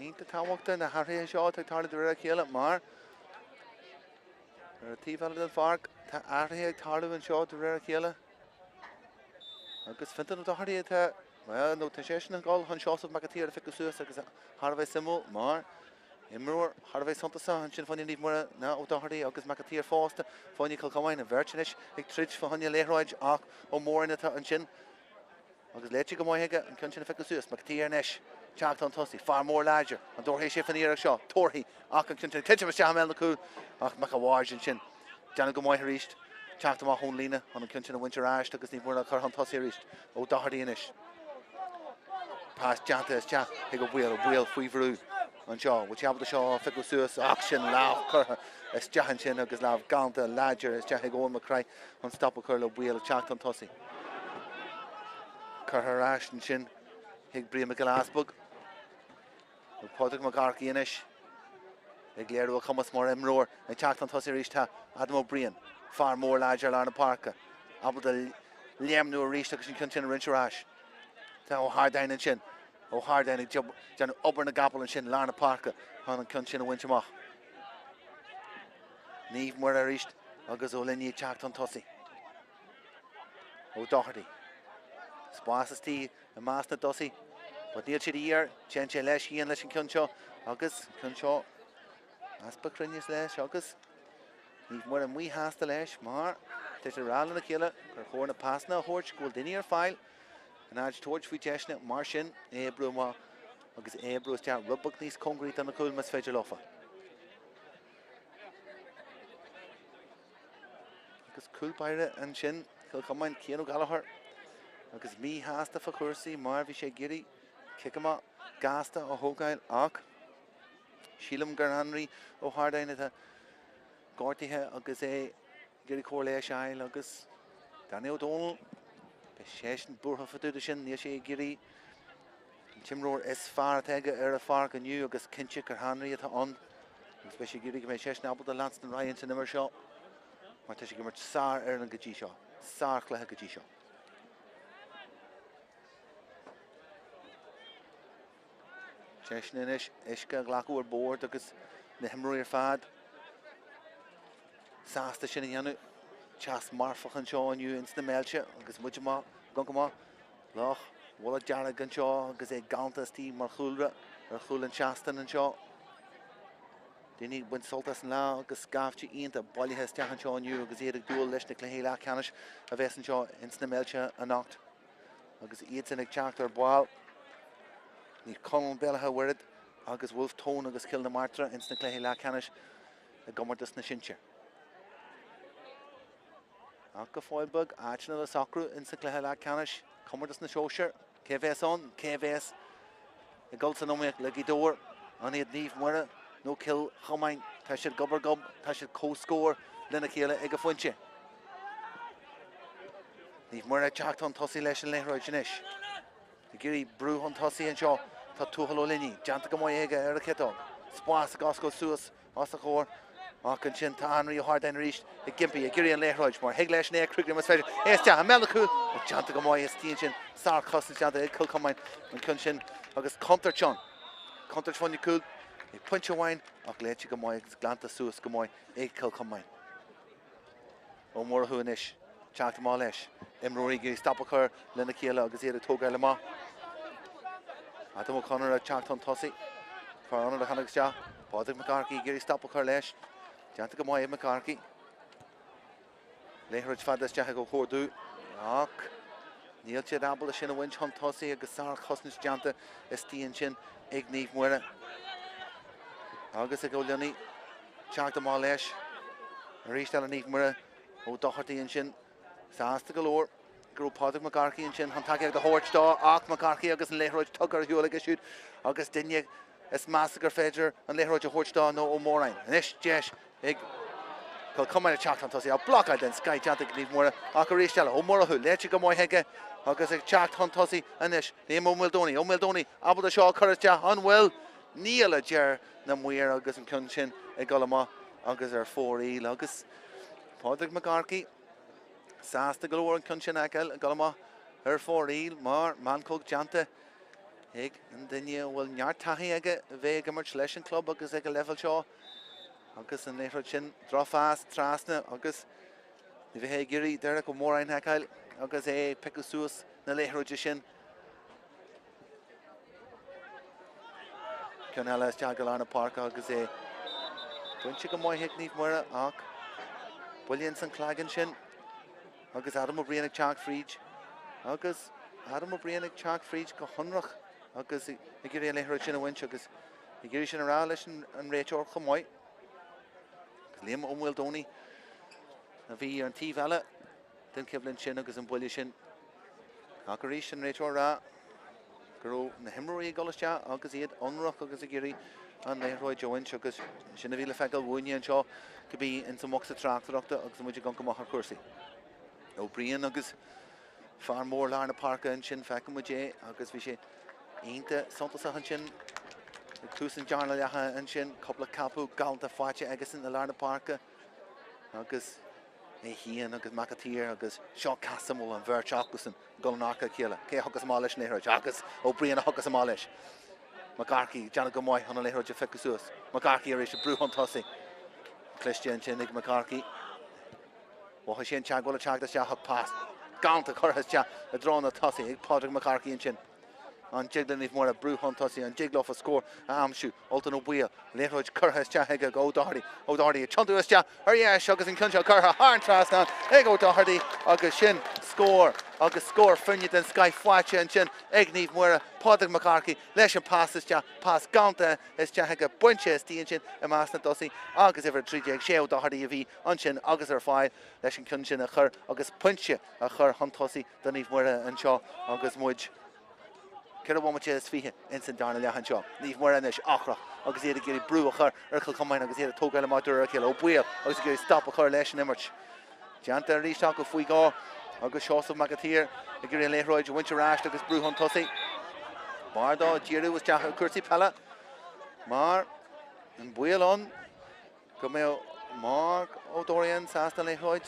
Nínta táhaachta na harthaithe seo ag tarla de ra chéile mar ar a tíomhheile den farc tá airthaithe ag tarla an seo de ra chéile agus fintan ó Doherty atá Well, no tension goal han shots of McAteer fick suas agus Harvey Simo mar Imroor Harvey Santasa han sin fanny ní mar na O'Doherty agus McAteer fásta fanny Comórtas Virginish ag trid for hanne Leathcheannais ach ó mór in an sin agus leitchi go moige an cin sin fick suas McAteer nesh Tráchtaire Tussy far more larger an dorhé sé fanny ar shot Torhi ach an cin kitchen was jamel na cool ach McAwarge and chin Janna go moige reached Tráchtaire hon lína an cin sin winter ash agus ní mór Carhan Tussy reached O'Doherty inish past Janta is Jack, he go wheel free through on Shaw, which have the Shaw, Fickle Suus, action, laugh, Curha, it's Jahan Chin, because laugh, Ganta, Ladger, it's Jack, he go on McCray, on stop a curl of wheel, Tráchtaire Tussy. Curha Rash and Chin, Hig Bria McGlassbug, Podrick McCarkey inish, Iglero will come with more Imroor, and Tráchtaire Tussy reached Adam O'Brien, far more Ladger, Larna Parker, Abu the Liam New reached, because you continue Rinch Rash. Hardine and Chin. Hardine Jan over in the gapple and Chin, Larna Parker, Han and Chin and Winchamach. Naomh where I reached, August O'Linny Tráchtaire Tussy. O'Doherty. Spasses tea, and Master Tussy. But near to the year, Chenche Leshi and Leshin Cuncho, August Cuncho. Aspacrinius Lesh, August. Naomh more than we has the Lesh, Mar. There's a round in the killer, or horn a pass now, Horch, Goldinier file. And Arch Torch for Jeshnet, Marshin, Abruma, August Abru, Star, Rubbuknis, Concrete, and the Coolmas Fedgelofa. August Cool Pirate and Shin, Kilcommon, Keanu Gallagher, August me Hasta for Cursi, Marvishe Giri, Kickama, Gasta, O'Hogail, Ark, Sheelam Garhanry, O'Hardine at a Gortihe, August A. Giri Corlesh Isle, August Danny O'Donnell. Session Burha for the Shin, Yashi Giri, Chimroor is far Tega, Era Fark, and you, August Kinchik or Henry at on, especially Giri, my session up with the Lanston Ryan to Nimmer shot. Matashi Gimmer Sar Erlen Gajisha, Sar Claha Gajisha. Session in Ishka, Glaco board, August Nehemroir Fad, Sasta Shiniyanu. Chas Marfach and Shaw and you insta Méilte, agus Mujama, Gunkama, Loch, Walla Jarrag and Shaw, agus a Gaeltachta team, Marchulra, Marchul and Chaston and Shaw. They need win Saltas and La, agus Gafchi Ian, the Bolly has Jahan Shaw and you, agus Eric Dual, Leshnik Leathcheannais, a Vesson Shaw, insta Méilte and Nocht, agus Íochtar Chapter, Boal, need Conall Bellaha Word, agus Wolf Tone, agus Kill the Martra, insta Leathcheannais, a Comórtas Peile. Aka Foilbug, Achnal the Soccer, in Leathcheannais, Comórtas Sóisear, KVS on, KVS, the Gulsanomic, Legidor, and he had Naomh Muire, no kill, Chomáin, Tashid Gubbergub, Tashid co-score, Leathcheannais, Igafunche. Naomh Muire, Tráchtaire Tussy, Lesh and Leathcheannais. The Giri Brew on Tussy and Shaw, Tatuhal O'Linny, Janta Gamoyega, Ericetog, Spas, Gosco Suas, Osacor. Ach and Chin to Henry Hardine reached a Gimpy, a Giri and Leathcheannais, more Higlash Nair, Krigger was fed. Estia, a Melaku, Janta Gamoy, a Stinchen, Sar Cousins, Janta, Kilcommon, and Kunshin, August Conterchon, Conterchon, you cool, a punch of wine, Ach Lechi Gamoy, Glanta Suas Gamoy, a Kilcommon. O'More Hoonish, Tráchtaire Malesh, Imroor Giri, Stopper, Leathcheannais, August Toga Lama, Adam O'Connor, Tráchtaire Tussy, for honor the Hannocksja, Podrick McCarkey, Giri Stopper Lesh. Janta Gamoy McCarkey. Leathcheannais Fadas Jahago Hordu. Ach. Nílte Dabble Shin a Winch Hunt Tussy, a Gasar Cousins Janta, Estian Chin, Naomh Muire. August a Golani. Tráchtaire Malesh. Reached out Naomh Muire. O'Doherty and Chin. Sasta Galore. Group Podrick McCarkey and Chin. Huntaki the Horch Daw. Ach McCarkey, August and Leathcheannais Tugger Hewlig shoot. August Dinya. Es Massacre Fedger and Leathcheannais Horch Daw no O'Morine. Nish Jesh. Ig come on Tráchtaire Tussy. I'll block out then Sky Janta Naomh Muire. Akarishella, O'Morahul, Lechi Gamoy Hege, August Tráchtaire Tussy, and Nish, name O'Mildoni, Abu the Shaw, Courage, Unwell, Neil a Jer, Muire, August and Kunshin, Egolama, August are 4 August, Podrick McCarkey, Sasta Galore and Kunshin Akel, Egolama, her 4 Mar, Mancook Janta, Hig, and then you will Nyartahi Ege, Vega Merch Lesson Club, August Ege Level Shaw. August and Leathcheannais Chin, draw fast, Trasna, August, the Giri, Derek O'Morine Hakail, August A. Pecusus, the Leathcheannais Chin, Conall is Jagalana Park agus é. Bunch go moi hick níomh muire ach. Williams and Clagan sin. Agus Adam O'Brien Chalk Fridge. Agus Adam O'Brien Chalk Fridge go Hunrach. Agus I give you a letter sin a winch agus I give you a ralish and Rachel Chomáin. Liam Umwil Donny. A V and T Valla. Then Kivlin Shin agus and Bully Shin. Akarish and Rachel Ra. Grow na Himmery Golisha, agus Iad, Unrock agus a Giri, and the Roy Join Chuckers, Shinavilla Feckle, Wunny and Shaw, could be in some Moxa Tráchtaire, agus Muige Gunkamach Cursi. O'Brien agus far more Larna Parka and Shin Feckum with Jay, agus Vishay, Ain't Santos Hanchin, Cluiche and John Laha and Shin, couple of Capu, Galta Facha, agus in the Larna Parka, agus. He and agus Macatir agus Shaw Casamol and Ver Chakusen Golnaka Killa K Huckas Malish Neher Jackas O'Brien Huckas Malish McCarkey Jana Gomoy Honaleho Jafekusus McCarkey Irish Bruhon Tossi Cluiche and Chinig McCarkey Wahashin Chagola Chag the Shah pass Gaunt the Curhas Cha a drawn the Tossi Podrick McCarkey and Chin on Jiglin if more a Bruhon Tossi and Jigloff a score Amshu Alton O'Wheel Leroy Curhas Chahega go Doherty O'Doherty Chundu Cha yeah Shuggers and Kuncha Curha Harn Trastan Ego Doherty August Shin score August score Finnit and Sky Fwacha and Chin Egnive Muire Podrick McCarkey Leshan passes Cha pass Gaunta is Chahega Bunches the Chin a Master Dossi August ever 3 Jake Sheo Doherty V on Chin August or 5 Leshan Kunchin a Cur August Puncha a Cur Huntossi Dunnive Muire and Shaw August Mudge Kira one which is Fihe, instant down Lehan Shaw. Leave more in this Akra. Agus here to get a brew of her, Urkel Comórtas agus here to Togel Motor Urkel, O'Wheel, agus get a stop of her Leshan Image. Janta Reach Talk if we go, Agus Shows of Magatir, the Giri Leroy, Winter Rash, agus Bruhon Tussi. Bardo, Jiru was Jack Cursi Pella. Mar and Wheel on. Gomeo Mark O'Dorian, Sasta Leroy,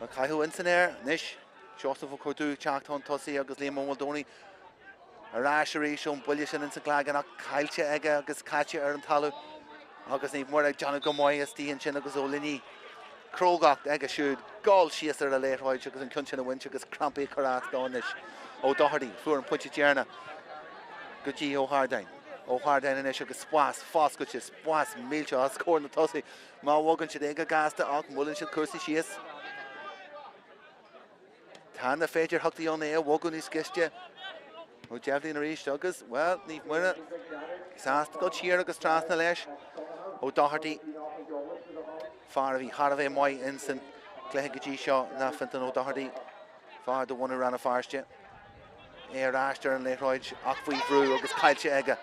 Kaihu Insenair, Nish, Joseph Cordu, Chacton Tussi, Agus Liam Waldoni. A rashery shown Bullishin in Saglagan, a Gaeltachta Ega, agus Catcha Talu, agus Neve more like John Gomoy, Steve and Chinagus Olini, Krogach, Ega should, Gall Sheaster, a late Roy, Chuckers and Kunchen, a Winch, agus Crampy, Karat, Donish, O'Doherty, Floor and Punchitierna, Gucci O'Hardine, and Eshugas Spas, Foscuches, Spas, Méilte, score in the Tussi, Ma Wogan should Ega Gasta, Ock, Mullen should Cursi Sheas. Tan the Fager, Huck the on air, Wogan is Gestja. O Jeffrey and Reach Douglas, well, Neve Muire, Sast go cheer agus Trasna Lesh, O Doherty, Farvi, Harvey Moy, Instant, Clehegaji Shaw, Naffinton O Doherty, Far the one who ran a Farstje, Air Ashter and Leroy, Achfui Brew, agus Gaeltachta Ega,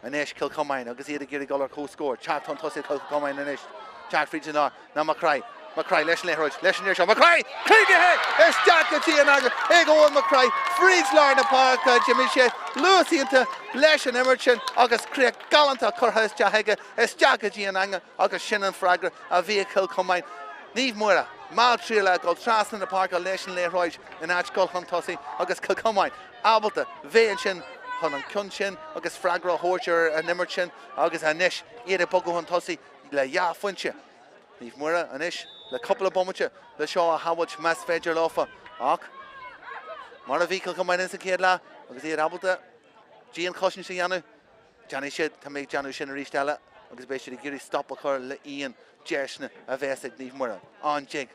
and Ish Kilcomain, agus here to get a goal or co score, Chacton Tussi Kilcomain and Ish, Jack Friedgen, now McCray. McCray, Leshan Leroy, Leshan Nearshaw, McCray, Kriege, it's Jackety and Agger, Ego and McCray, Freeds Larna Park, Jimmy Shea, Lucy into Leshan Emerson, August Craig, Gallanta, Curhas Jahega, it's Jackety and Anger, August Shannon Fragger, a vehicle combine, Neve Muire, Maltrila, Gold Trastan the Park, Leshan Leroy, and Atch Gulham Tussi, August Kilcomain, Alberta, Vayanchin, Hunan Kunchin, August Fragro, Horcher, and Emerson, August Anish, Eda Bogohan Tussi, La Ya Funche, Neve Muire, Anish. The couple of bombers, the show how much mass fedger offer. Ark. More vehicle come in as a kid la. Because he had Alberta. Gian caution to Yanu. Johnny shed to make Janu Shin reach Della. Because basically Giri stop a her le Ian Jershna a Vesig Neve Muire. On jig.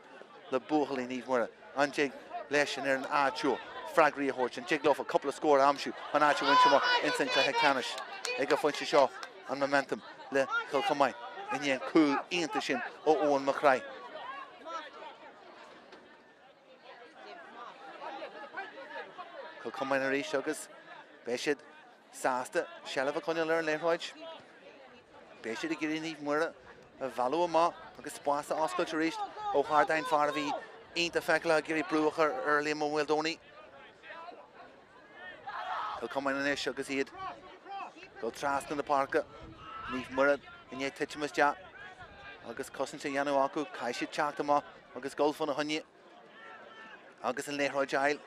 The Buhali Neve Muire. On jig. Leshin and Archu. Fragri Horch and Jigloff a couple of score Amshu. On Archu Winchamo. Instant to Hecanish. Ega Funch Shaw. On momentum. Le Kilcomain. And yen cool Ian to Shin. O Owen McCray. Come in and reach Douglas. Beshid, Sasta, Shelva Conall and Leroy. Beshid to get in Neve Muire, a value of Ma, because Spasta Oscar to reach. O'Hardine Farvi, ain't the Fekla, Gary Brucher, early in Wildoni. He'll come in and ish, because he'd go Trastan in the Parka, Neve Muire, and yet Titchimus Jack. August Cousin to Yanuaku, Kaishit Chaktama, August Golf on a Honey, August and Leroy Jail.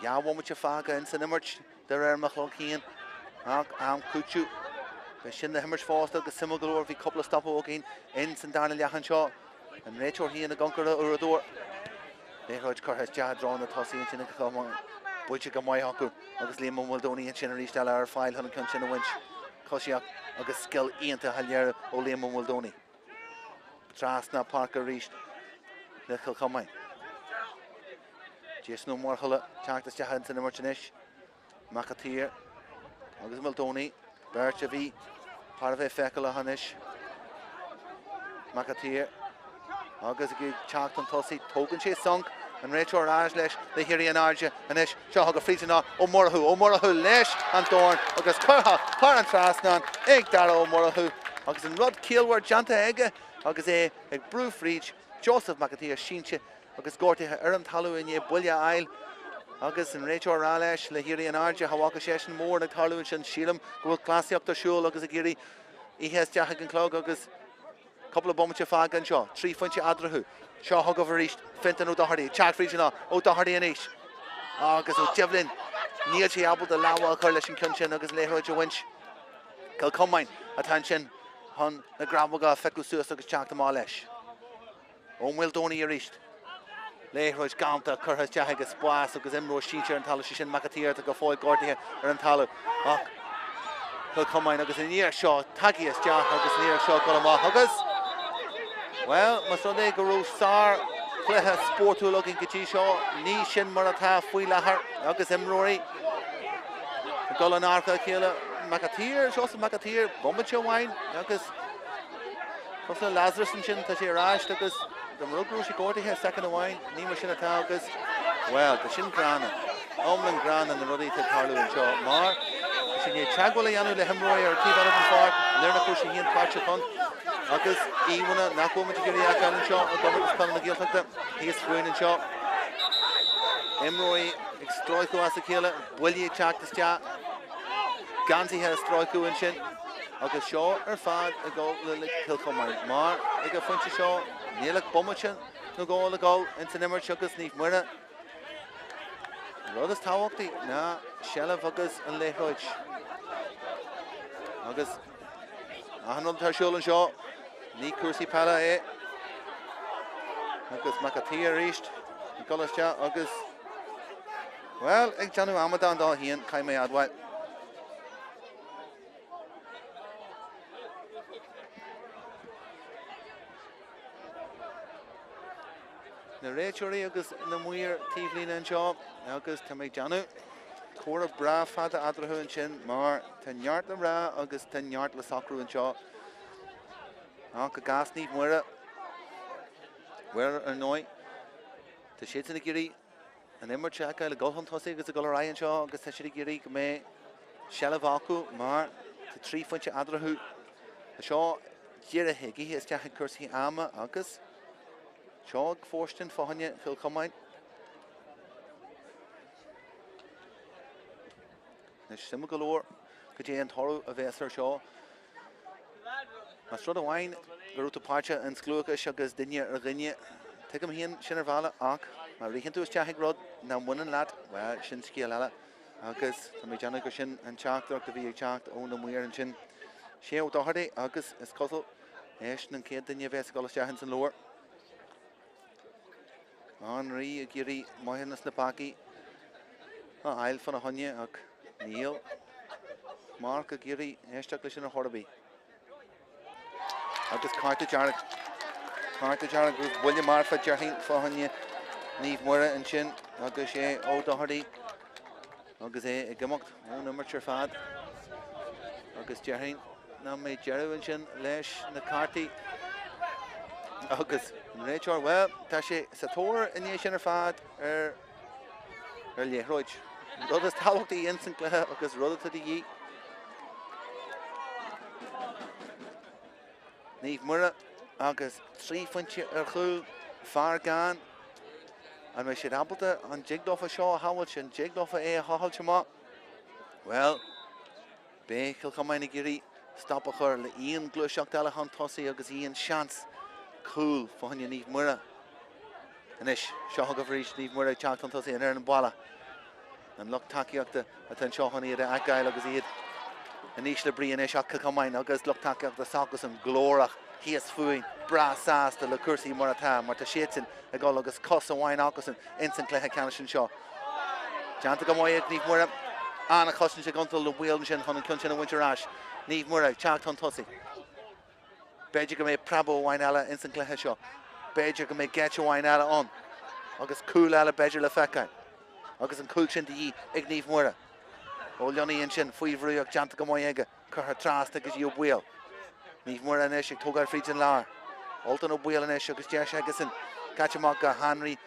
Ja, one with your faga and Cinemerch, there are Machlokeen, Am Kuchu, the Shin the Hemmerch Foster, the Simulgalore, a couple of stop walking, in St. Daniel Yahanshaw, and Rachel he and the Gunker Urador. Leroy Car has Jad drawn the Tossi and Chinicamon. Builte go mai hacu agus Liam Muldooney and sin reached our file hun kun sin a winch. Coshiach agus skill into Halier o Liam Muldooney. Trasna Parker reached the Comórtas. Just no more hulla. Tráchtaire jahan in the merchanish. Máirtín agus Muldooney. Berchavi. Parve Fekala Hanish. Máirtín. Agus a Tráchtaire Tossi token she sunk. And Rachel Rajlesh, the Hirianarja, and Ish, Shahaga Fritina, O'Morahu, Lesh, and Dorn, August Kurha, Paran Trasnan, Egg Dara O'Morahu, August and Rod Kilward, Janta Egga, August a Broof Reach, Joseph Makatia, Shinche, August Gorty, Eram Talu, and Ye Bulya Isle, August and Rachel Ralesh, the Hirianarja, Hawaka Sheshan, Moore, and Talu, and Shilam, go classy up the shul, August a Giri, he has Jahak and Clog, August, couple of Bomacha Fag and Shaw, 3 Funchi Adrahu. Shaw hug over reached Fenton O'Doherty, Chad Frigiana, O'Doherty and Ish. August O'Jevlin, Neil Chiabel, the Lawa Coalition Kunchin, August Leathcheannais Winch. Comórtas attention, Hun, the Gravaga, Fekusus, August Jack the Malesh. O'Mildoni reached. Leathcheannais Gaeltachta, Curhas Jahagas, Spórt, August Emro Sheecher and Talushishin Makatir to go forward Gordy or in Talu. Comórtas, August in near Shaw, Tagias Jack, August near Shaw, Coloma, August. Well, Masonde Guru Sar, Cluiche Spórt looking Gachishaw, Nishin Marata, Fuilahar, August Emrory, Golanarka Killa, Makatir, Joseph Makatir, Bombacho Wine, August Lazarus and Chin Tashirash, August the Murugru Shigorti has second wine, Nima Shinata, August. Well, the Shin Grana, Omlin Gran and the Ruddy to Carlu and Shaw, Mar, Shinya Chagwalayanu, the Hemroy or Tiva of the Fark, Lerna Kushin Pachapon. August, Iwana, Naomh to Giri Akan and Shaw, Domhnach Spell and the Gaeltachta, he is through in Shaw. Emroy, Extroiku Asakila, Willie Tráchtaire, Ganzi has Stroiku and Shin. August Shaw, or Fad, a goal, Kill Comórtas. Mar, a go Funchi Shaw, Neilak Bomachin, no goal, a goal, into Nimmer Chuckus, Neef Muire. Rodas Tawakti, na, Shella August and Leathcheannais. August, Ahanul Tarshul and Shaw. Ní Cursi Pala agus Makatia reached Nicolascha agus well ag Janu Amadan dá hían Caimé Adwai na réitúirí agus na Muire Tíomhlín and Shaw agus tá mé Janu Córa bra fada adrahu and sin mar tá neart le rá agus tá neart le sacrú and Shaw Anke Gasni, Muire, where are noi? The shades in the Giri, and Immer Chaka, the Golham Tossig, the Golarian Shaw, the Seshiri Giri, May, Shalavaku, Mar, the 3 Funchi Adrahu, the Shaw, Jira Higgy, his Jack Cursi Ama, Ankus, Shaw, Forston, Fohanya, Phil Comórtas. The Simagalore, Kajay and Toru of Esser Shaw. Mastroda wine, Garuta Pacha and Cluiche Shagas Dinya or Ginya. Take him here, Shinnervala, Ak, Marihin to his Chahig Rod, now one and lat, well, Shinski Alala, Agus, Tamijana Gushin and Chak, Dr. V. Chak, own the Muire and Chin. Shea O'Doherty, Agus, Escozel, Ashton and Kate Dinya Vescola Shahans and Lower. Henri, Giri, Mohinas Napaki, Isle for a Honya, Ak, Neil, Mark, Giri, Ashtaklish and a Horby. Agus Carta Jarrett group William Marfa Jarhin Fohanya Neve Muire and Chin Agus O'Doherty Agus Gamocht number Fad Agus Jarhin now made Jerry and Chin Lesh Nakarti Agus Rachel well Tashi Sator in the Shinner Fad Leathcheannais Rodas Tawakti instant Agus Rodas to the Ye Neve Muire, August 3 Funchi Erchul, Fargan, and we should have on Jigdoffa Shaw, Howelch, and Jigdoffa Howelchama. Well, Bechel Comórtas Giri, stop a her, Ian Glushak Dalahan Tossi, August Ian Chance, cool for Neve Muire. And Ish, Shahog reached Neve Muire, Charlton Tossi, and Aaron Bala. And look, Takiak, Atan Shahani at Agai, August Ian. And Ish Lebri and Ish Comórtas, August look Takiak, the Saukus and Glorach. He is fooing brass ass the Cursi Marata, Marta Sheetson, a goal August Cossa Wine Alcoson, instant Cluiche Canishin Shaw. Janta go Moya, Niamh Muire, Anna Cussin, she gone to the wheel and Hun and Kunchin and Winter Ash. Niamh Muire, Chacht Tussie. Beja go make Prabo Winella, instant Cluiche show. Beja go make Getcha Winella on. August cool ala Beja la Feka. August and cool chin to ye, Niamh Muire. Old Johnny and Chin, Fuivru, Janta go Moya, Curher Trastic is you wheel. Niamh Muire and Eshik, Togar Frieds and Lar. Alton of wheel and Eshik is Jesh Eggison. Catchamaga, Henry.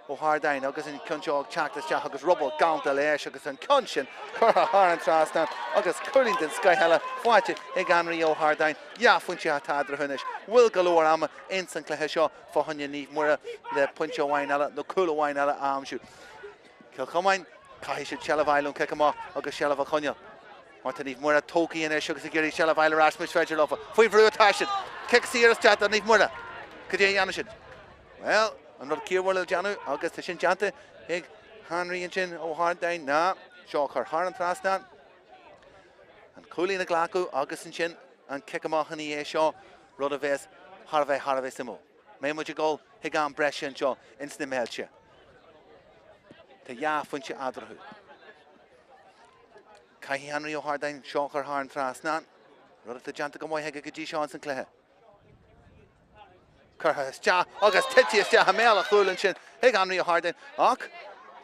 O'Hardine, August and Cunchog, Chactas, August Rubble, Gauntal, August and Cunchin, Curra Haran Trastan, August Cullington, Skyhella, watch it, Henry O'Hardine, Yafunchi Tadra Hunish, Will Galore Amma, Instant Cluiche for Hunya Niamh Muire, the Puncho Winella, the Cooler Winella Armshoot. Kilcomain, Kahish Chelavile, Kekama, August Shelava Hunya. What Niamh Muire, Toki and Eshuk, Giri Chelavile, Rasmus Fedgerlofa, Fuivru Tashin, Kick Sears Chat and Niamh Muire. Could you Yanishin? Well, I'm not clear what Janu, August Shin Jante, Hig, Henry and Chin, O'Hardine, nah, Shocker, Haran Trastan, and Cooley and Glaku, August and Chin, and Kickamahani Shaw, Rodaves, Harvey Simo. May much a goal, Higan Brescia and Shaw, into the Méilte. To Ya Funchi Adrahu. Kai Henry O'Hardine, Shocker, Haran Trastan, Rodav the Jantagomoy Hegagaji Shaw and Clare. August Titius Hamela Thulinchin, Hig Henry O'Hardine, Och,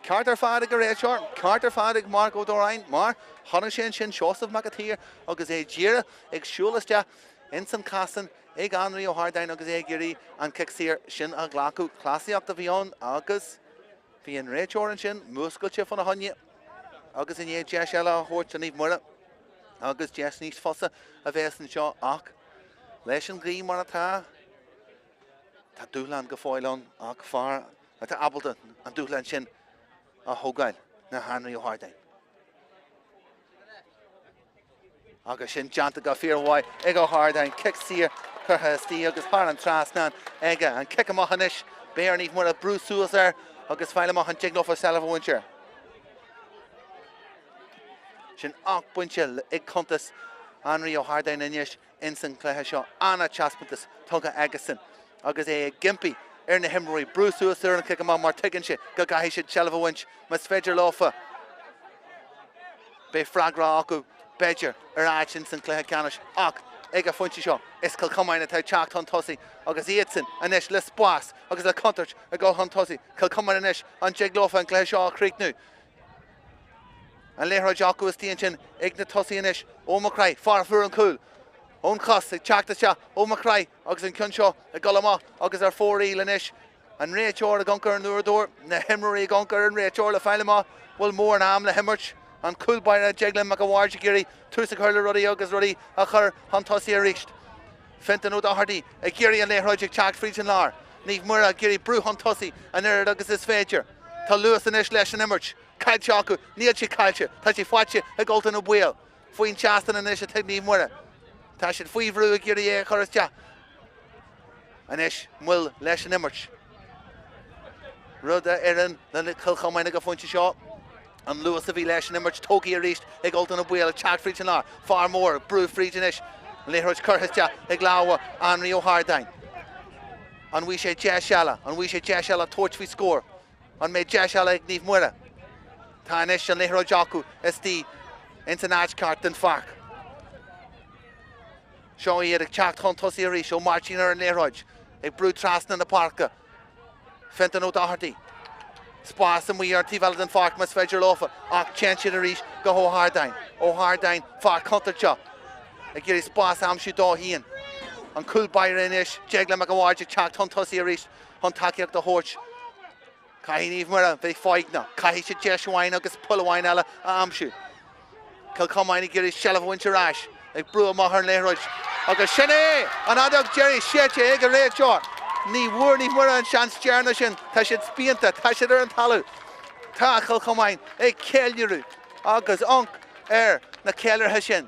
Carter Fadig Rachor, Carter Fadig Marco Dorine, Mar, Honishin Shin, Joseph McAteer, August A. Jira, Ig Shulastia, Ensign Casson, Hig Henry O'Hardine, August A. Giri, and Kixier, Shin Aglaku, Classy Octavion, August, Fian Rachor and Shin, Muscle Chif on a Hunya, August in Ye Jeshella, Horch and Niamh Muire, August Jesnish Fossa, Aves and Shaw, Och, Leshin Green Monata. Dúlan go fáilón ach far at Appleton and Dúlan sin a Hogail na Henry O'Hardine. Agus sin Janta go fear why Ig O'Hardine kicks here Curha Stee agus Haran Trasnan Ega and kick him Hanish Bear Niamh Muire Bruce Sóisear agus Feilemach and Jiglo for Selva Wincher. Sin ach bunchel Ig Contas Henry O'Hardine and Yish Instant Cluiche Anna Chaspintus Toga Agason. Agus a Gimpy, Erna Hemroy, Bruce Sóisear and kick him on Martiganshi, Gagahish Shelva Winch, Masfedger Lofa, Be Fragra Aku, Bedger, Erachins and Clare Ak, Ega Funchi Shaw, Iskal Comórtas Peile, Chacht Tussie, Agus Eatson, and Ish Les Boas, Agus a Contarch, a Go Tussie, Kilcomain and Ish, and Jiglofa and Clare Shaw Creek New. And Leathcheannais Jacu is Tianchin, Igna Tussie and Ish, O'Macray, Farfur and Cool. Own cost, Chactas, O'Macray, August and Cunshaw, a Gullama, August are 4 Elanish, and Rachor, a Gunker and Nurador, na Hemroy Gunker and Rachor, the Filema, will more Naomh the Hemorch, and Cool by a Jeglin Macawarge Giri, Tusik Hurler Ruddy, August Ruddy, a Cur, Huntussi reached. Fenton O'Doherty, a Giri and Leathcheannais Chacht Frieds and Lar, Niamh Muire, Giri, Brew Huntussi, and Erad August is Fager, to Lewis and Ish Lesh and Hemorch, Kalchaku, Neilchi Kalcha, Tachi Fwachi, a Golden of Wheel, Fuin Chaston and Ish, a Niamh Muire. Tashin Fuivru a Giri a Chorasja. And Ish Mul Lesh and Hemorch. Ruda Erin, then Kilcomain a Funchi Shaw. And Lewis of Lesh and Hemorch, Toki a reached, a Golden of Wheel, a Chacht Frieds and Lar, far more, Brew Frieds and Ish. Leathcheannais Curhasja, a Glawa, Henry O'Hardine. And we say Jeshella, and we say Jeshella torch we score. And made Jeshella Niamh Muire. Tanish and Leathcheannais Jacu, SD, Internach Carton Fark. Show you the Chacht Tussie Arish, O Máirtín and Leathcheannais, a Brew Trastan in the Parka. Fenton O'Doherty. Spas and we are Tivalden Fark, Masfedger Lofa, Ach Chenchin Arish, go O'Hardine. O'Hardine, Fark Huntercha. A Giri Spas Amshu Dahian. And Cool Byron Ish, Jegla Macawarge, Chacht Tussie Arish, Huntakiak the Horch. Kai Niamh Muire, they fight now. Kai should Jeshuain, August Pullawine Ella, Amshu. Kilcomain Giri Shelva Wincher Ash. Like Brew Maher and Leathcheannais. August Shane, and Adog Jerry Shetche, Ega Rachor. Niamh Muire and Chance Jernashin, Tashit Spienta, Tashit and Talu. Tackle Chomáin, a Kelleru. August Unk, na Keller Hashin.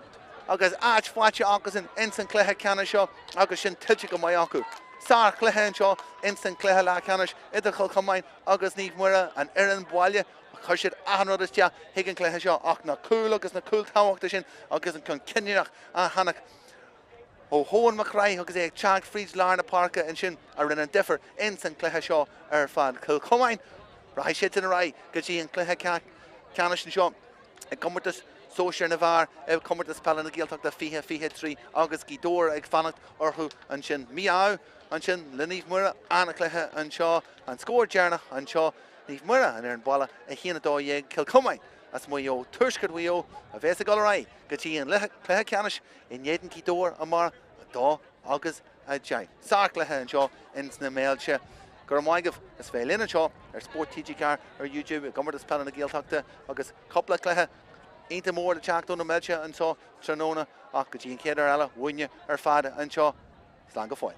August Arch Fwacha August and Instant Cluiche Canashaw, August Shin Tilchik Mayaku. Sar Cluiche Shaw, Instant Cluiche La Canish, Idachal Chomáin, August Niamh Muire and Erin Boalia. Cushit Ahanrodistia, Higgin Cluiche Ach na Cool, August na Cool Tawachtashin, August and Conkinach, and Hanak. Oh, Hohen Macray, August a Chacht Frieds Larna Parka and Shin are in a differ, Instant Cluiche Fan, Kilcomain, Right shit in the right, Gaji and Cluiche Ceannis an seo Comórtas Sóisear na bhfear Comórtas Peile na Gaeltachta fiche trí agus gídóir ag fannacht orthú an sin Míá an sin le Naomh Muire anna Cluiche an seo an scóir dearnach an seo Naomh Muire an ar an balla a chéana dó dhéag Cill Chomáin as mu ó tuaiscead mhuio a bheits a goráid go dtí an Cluiche Ceannis in éidir gídóir a mar a dó agus a deag. Sár Cluiche an seo ins na Méilte gur maigah is fé linn an seo ar Spórt TG ar YouTube Comórtas Peile na Gaeltachta agus coppla Cluiche Ainta mór le teachtú na Méilte an seo tróna ach go dtí an céad ar eile bhuaine ar fada an seo slán go fáil.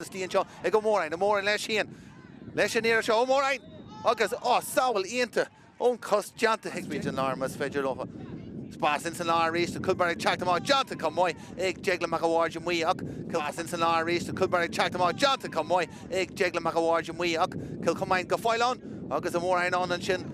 Stíon seo ag go Mórain na Mórain leis chéan leis an éar seo ó Mórain agus saoil aonanta ón cos deanta hiicmid an larmas féidir lofa. Spás in san lá rééis de Culbar teachtamá deanta com móid ag deagla mac bhhaid an mhuí ach Spás in san lá rééis de Culbar teachtamá deanta com móid ag deagla mac bhhaid an mhuí ach Cill Chomáin go fáilán agus a Mórain an sin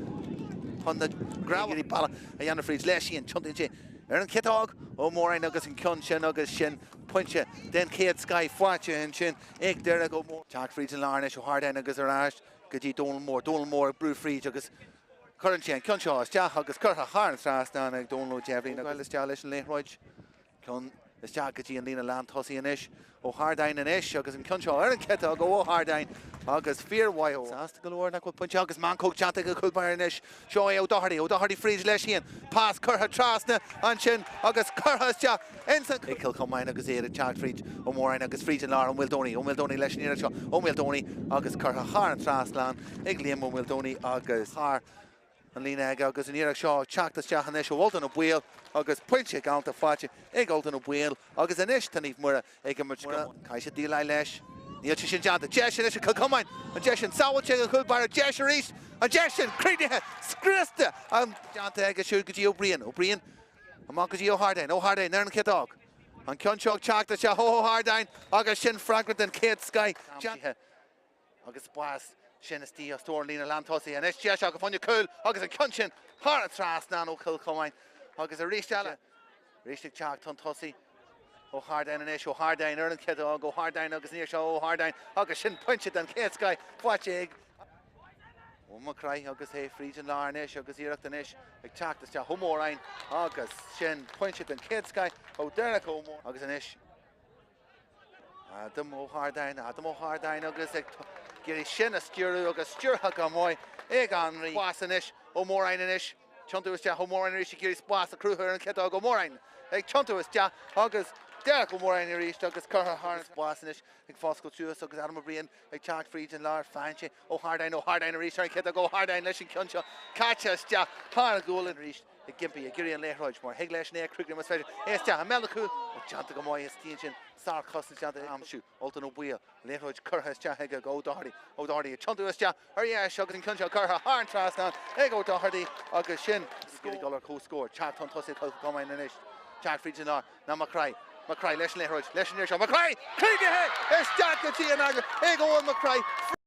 on the gravelí balla a dhéanamh fríd leis síon tuntaí ar an citág ó Mórain agus an cion sin agus sin pointse den céad sky foiite an sin ag deire go mór. Teach fríd an láne ó Hardain agus arráist go dtí dónal mór brú fríd agus chuann sin cion seo isteach agus curtha cháin trasna ag dónalú Jeffrey na gaile isteach leis an léithroid cion isteach go dtí an lína land thosaí inis ó Hardain inis agus an cion seo ar an citág ó Hardain agus bhFear waio. Sásta go leor nach go pointe agus mancóg teanta go Culbar inis seo é Ódáthirtí fríd leis chéan pás curtha trasna an sin agus curtha isteach insa Cill Chomáin agus éad teach fríd ó Mórain agus fríd an lá ó Mhildóní leis an éire seo ó Mhildóní agus curtha chár an trasláán ag líam ó Mhildóní agus thar an lína ag agus an éire seo teachtas teach an isis ó Oltan ó Buil agus pointe galanta fáte ag Oltan ó Buil agus inis tá Naomh Muire ag an Muire caiise díla leis. Níl sin deanta deis sin is Cill Chomáin an deis sin sábhailte go Culbar deis arís an deis sin crídithe scríosta an deanta ag siú go dtí ó Brian amach go dtí ó Hardain ar an citág an cion seo teachtas se ó Hardain agus sin fragment an céad sky agus spás sin is tí a stór lína land thosaí an is deis go fáinne cúil agus an cion sin thar a trasna ó Cill Chomáin agus a ríiste eile ríiste teach tan thosaí ó Hardain inis ó Hardain ar an citág ó Hardain agus níor seo ó Hardain agus sin pointe an céad sky foiite ag ó Macraith agus é fríd an lá inis agus Íochtar inis ag teachtas te ó Mórain agus sin pointe an céad sky ó deire ó Mór agus inis Adam ó Hardain agus ag géirí sin a sciúrú agus stúrtha go móid ag anraí spás inis ó Mórain inis tiontu is te ó Mórain inis géirí spás a cruúthar an citág ó Mórain ag tiontu is te agus deire go Mórain arís agus curtha thar spás inis ag fáscail túas agus Adam Brian ag teach fríd an lá fáinte ó Hardain arís ar an citág ó Hardain leis an cion seo caite is te thar a gúil an rís ag gimpí a géirí an léithroid mar hiag leis né cruúgrim mas féidir is te a meachú ó teanta go móid is tíon sin sár cosna teanta amsú Oltan ó Buil léithroid curtha is te ag Ódáthirtí tiontu is te ar dhéis agus an cion seo curtha thar an trasna ag Ódáthirtí agus sin scéalaí golar cóscóir teach tan tosaí Cill Chomáin inis teach fríd an lá na Macraith leis an léithroid leis an éire seo Macraith crídithe is teach go dtí an agus ag ó Macraith